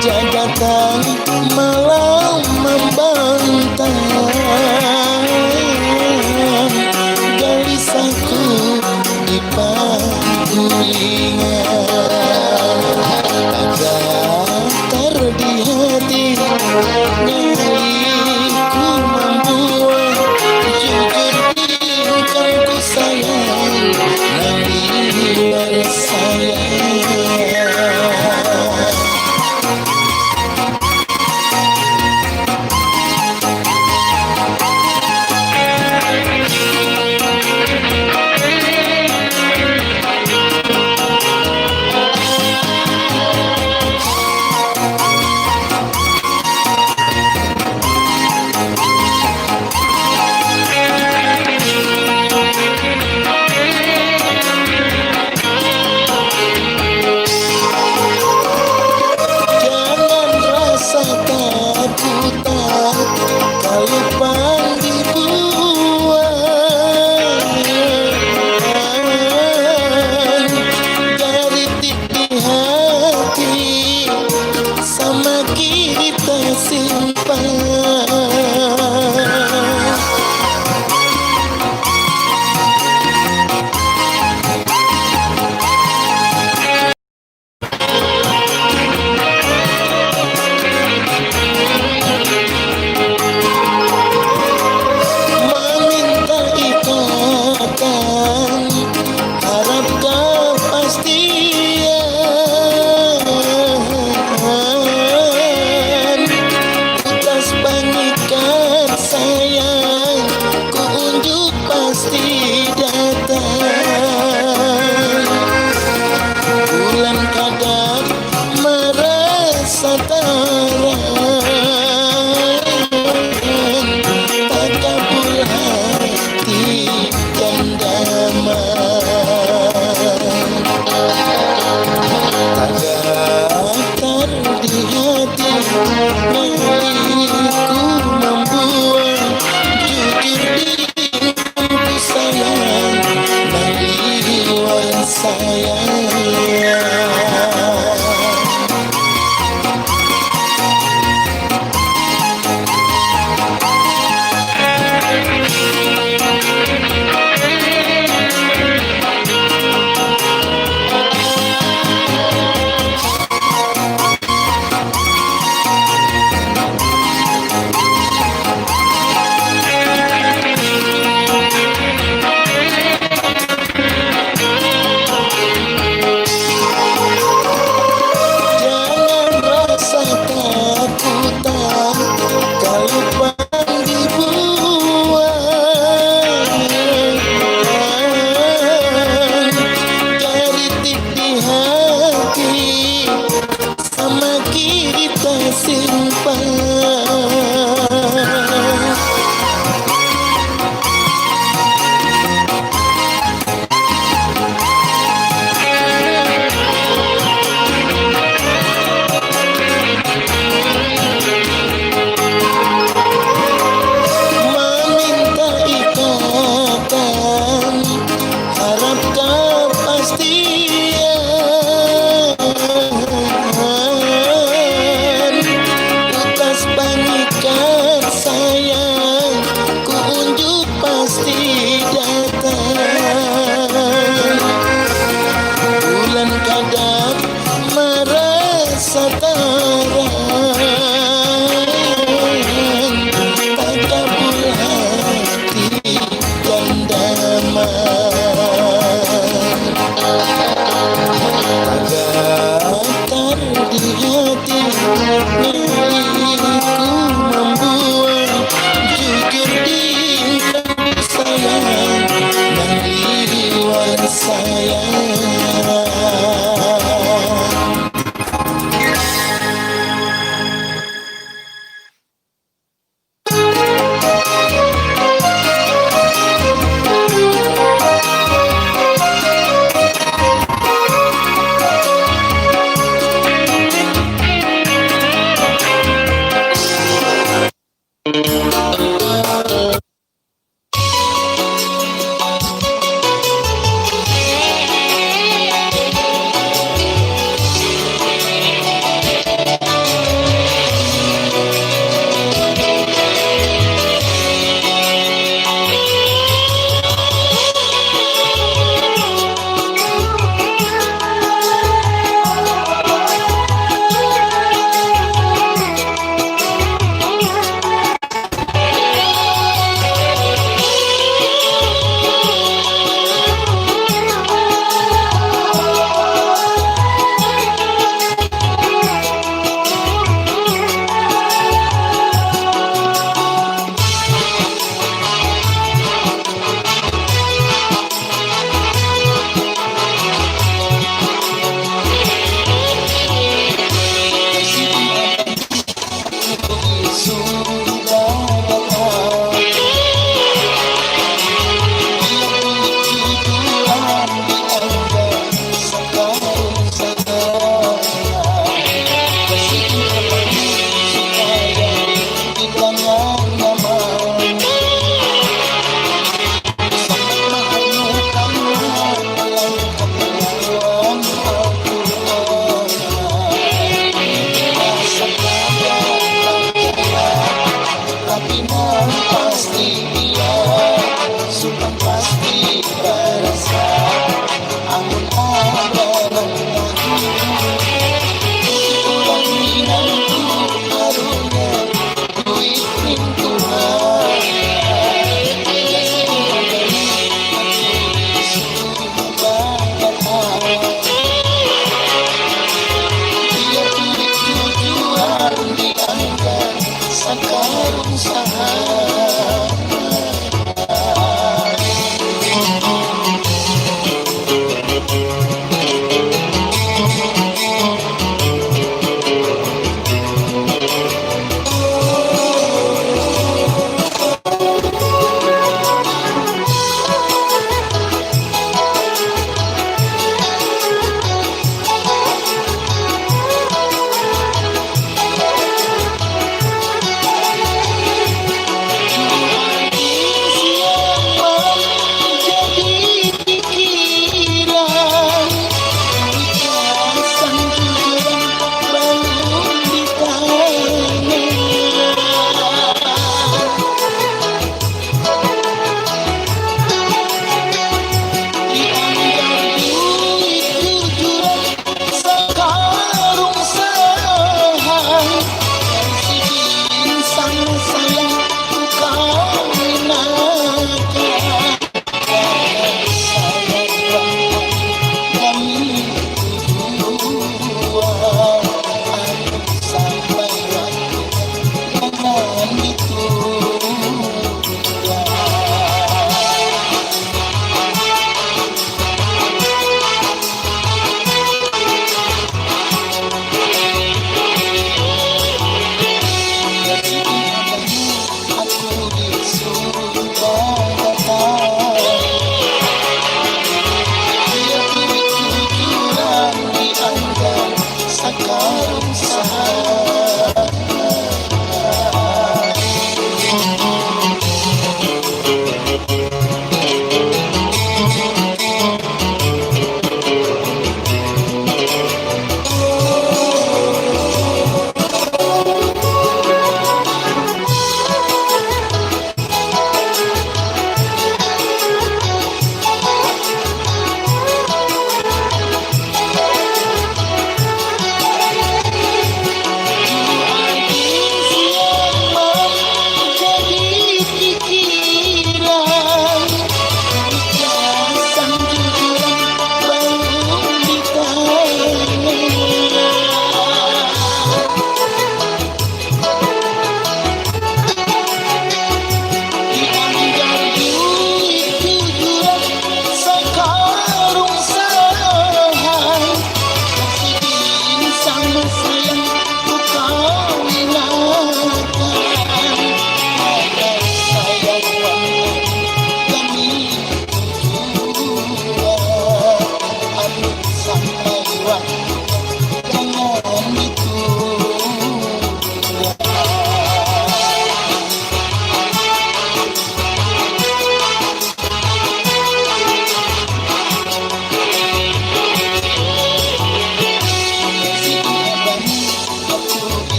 Terdatar di hati milikku membuat jujur diingkan sayang dan liwat sayang. Getar di hati milikku membuat jujur ingkar sayang dan riwan sayang.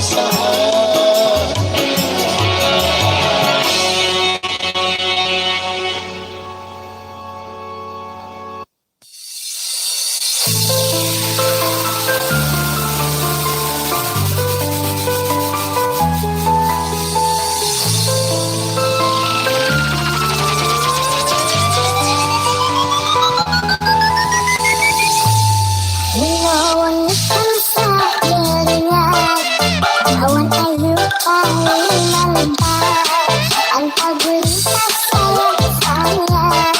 saha. Awan terasa teringat, awan ayu paling melembar, antara gurita sayang sayang,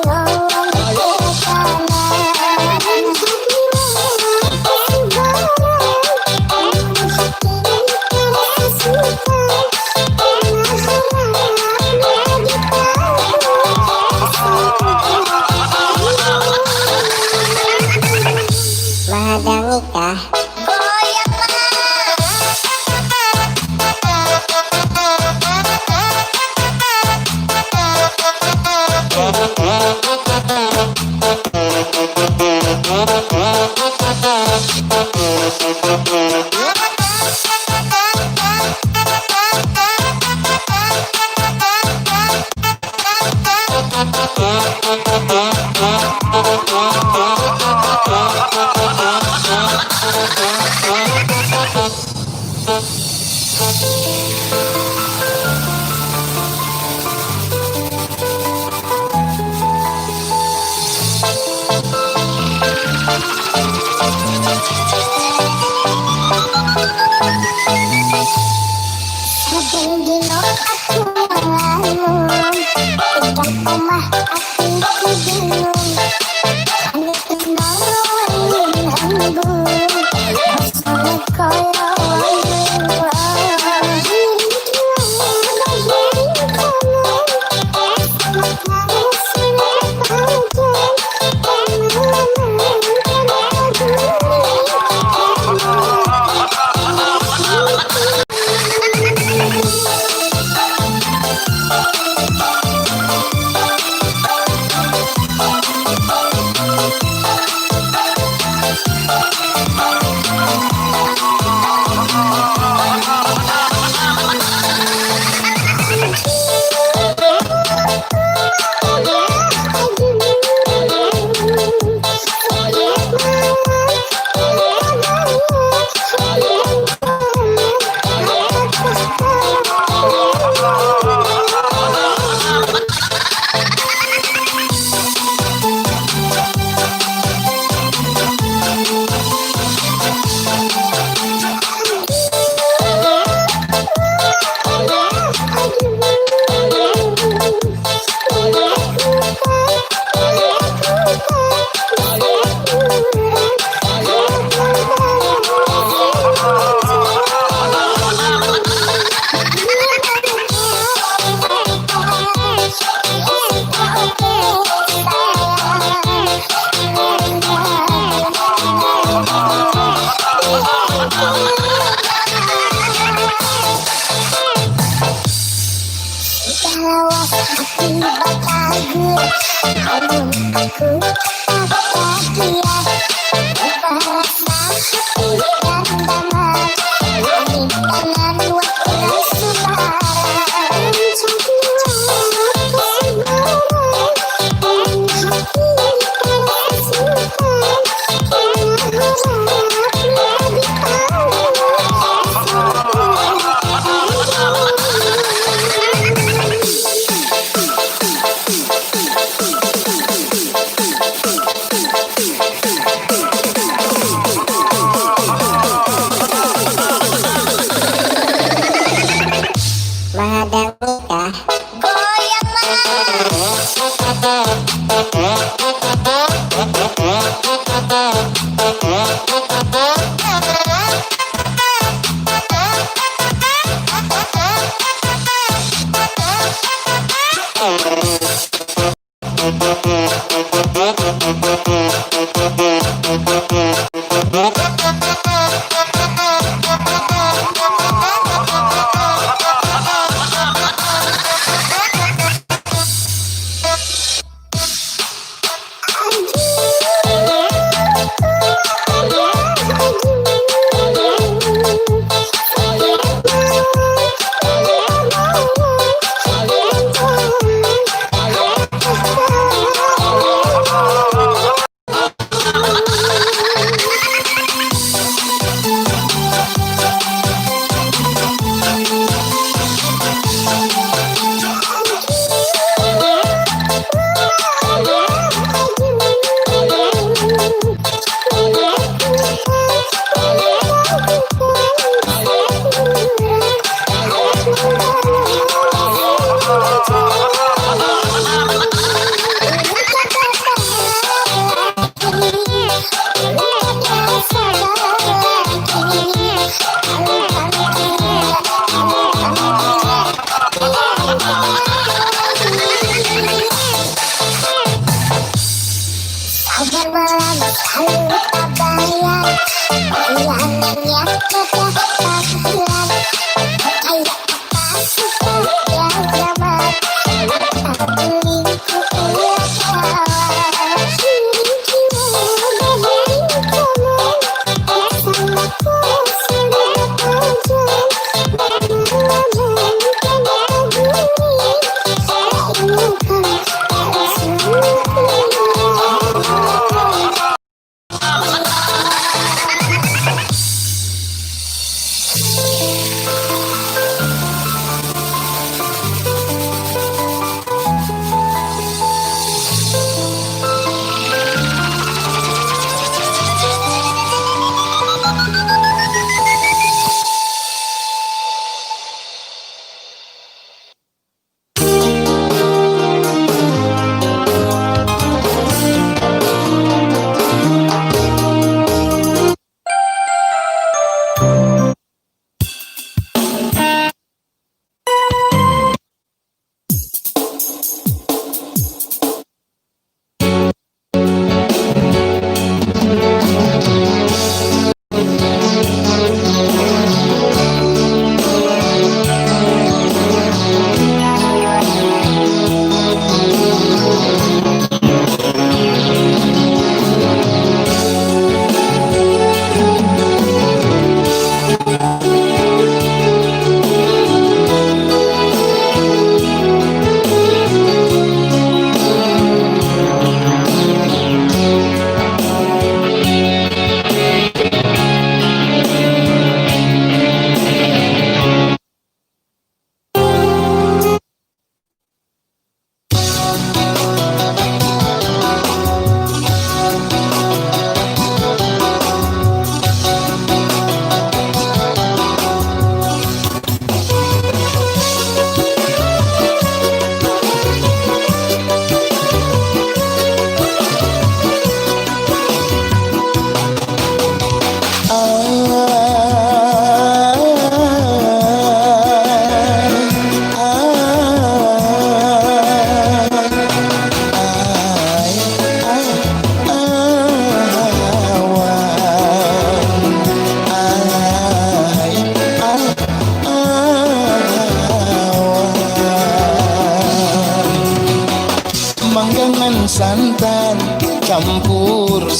koyong kekanan. Mahadangikah? Saben dino aku ngelamun, ikan omah hatiku bingung. Ane kenal wangin embun, rasane koyo wangin. Lawas hati batagur, namun aku tetap bahagia. Berasa hati dan damai, langit tangan waktu sebarang. Jadi aku sebarang, dan hati tersimpan, kena harap lebih tahu.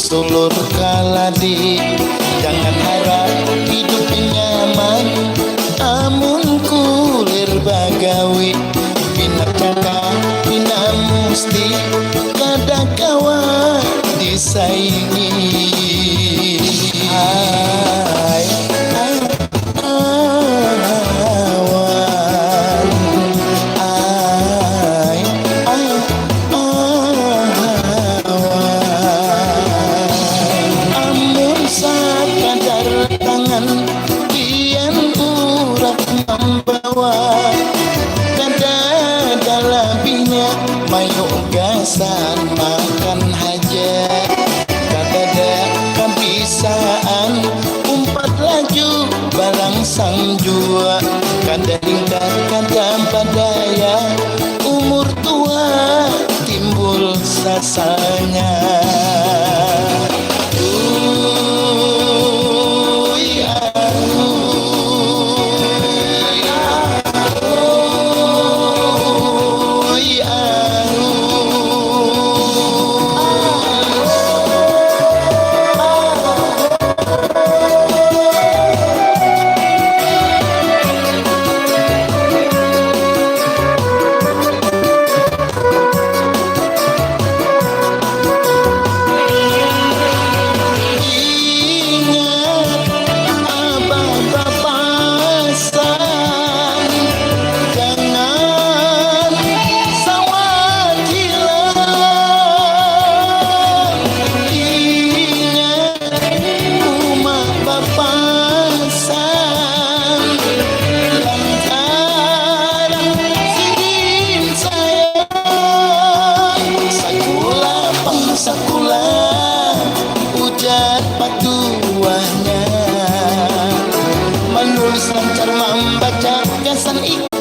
sulur kaladi. Jangan harap hidup nyaman, amun kulir bagawi. Bina caka, bina musti, kada kawa disaingi. Hai, awan, ai, amun sakadar tangan kian urat membawa. Kada dalabinya mayu gasan makan hajat. Kada ada kabisaan umpat laju barang sang jua. Kada lingkar kada badaya umur tua timbul sasanya.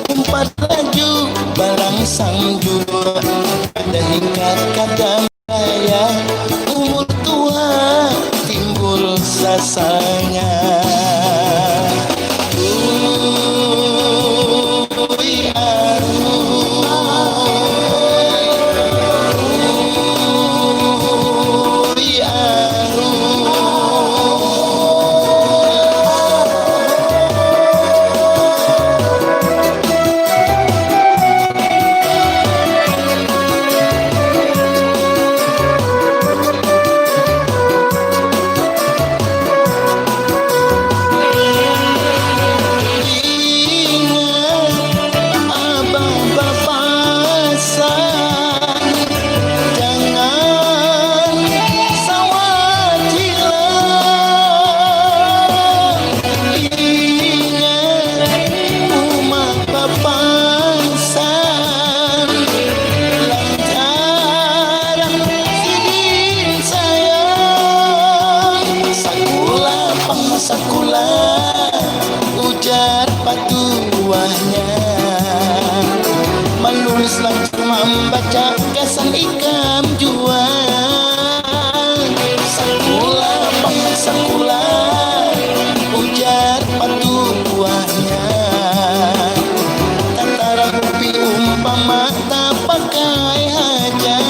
Umpat laju barang sang jua. Kada hingkat kada raya umur tua timbul sasanya. Ujar patuahnya menulis langsung membaca kesan ikam jua. Sakula sakula ujar patuahnya. Tantara kopi umpama tak pakai hajat.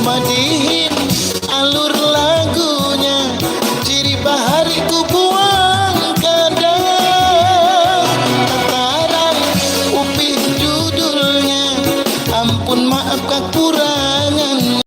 Madihin alur lagunya, ciri bahari ku buang kadang. Tataran upih judulnya, ampun maaf kekurangannya.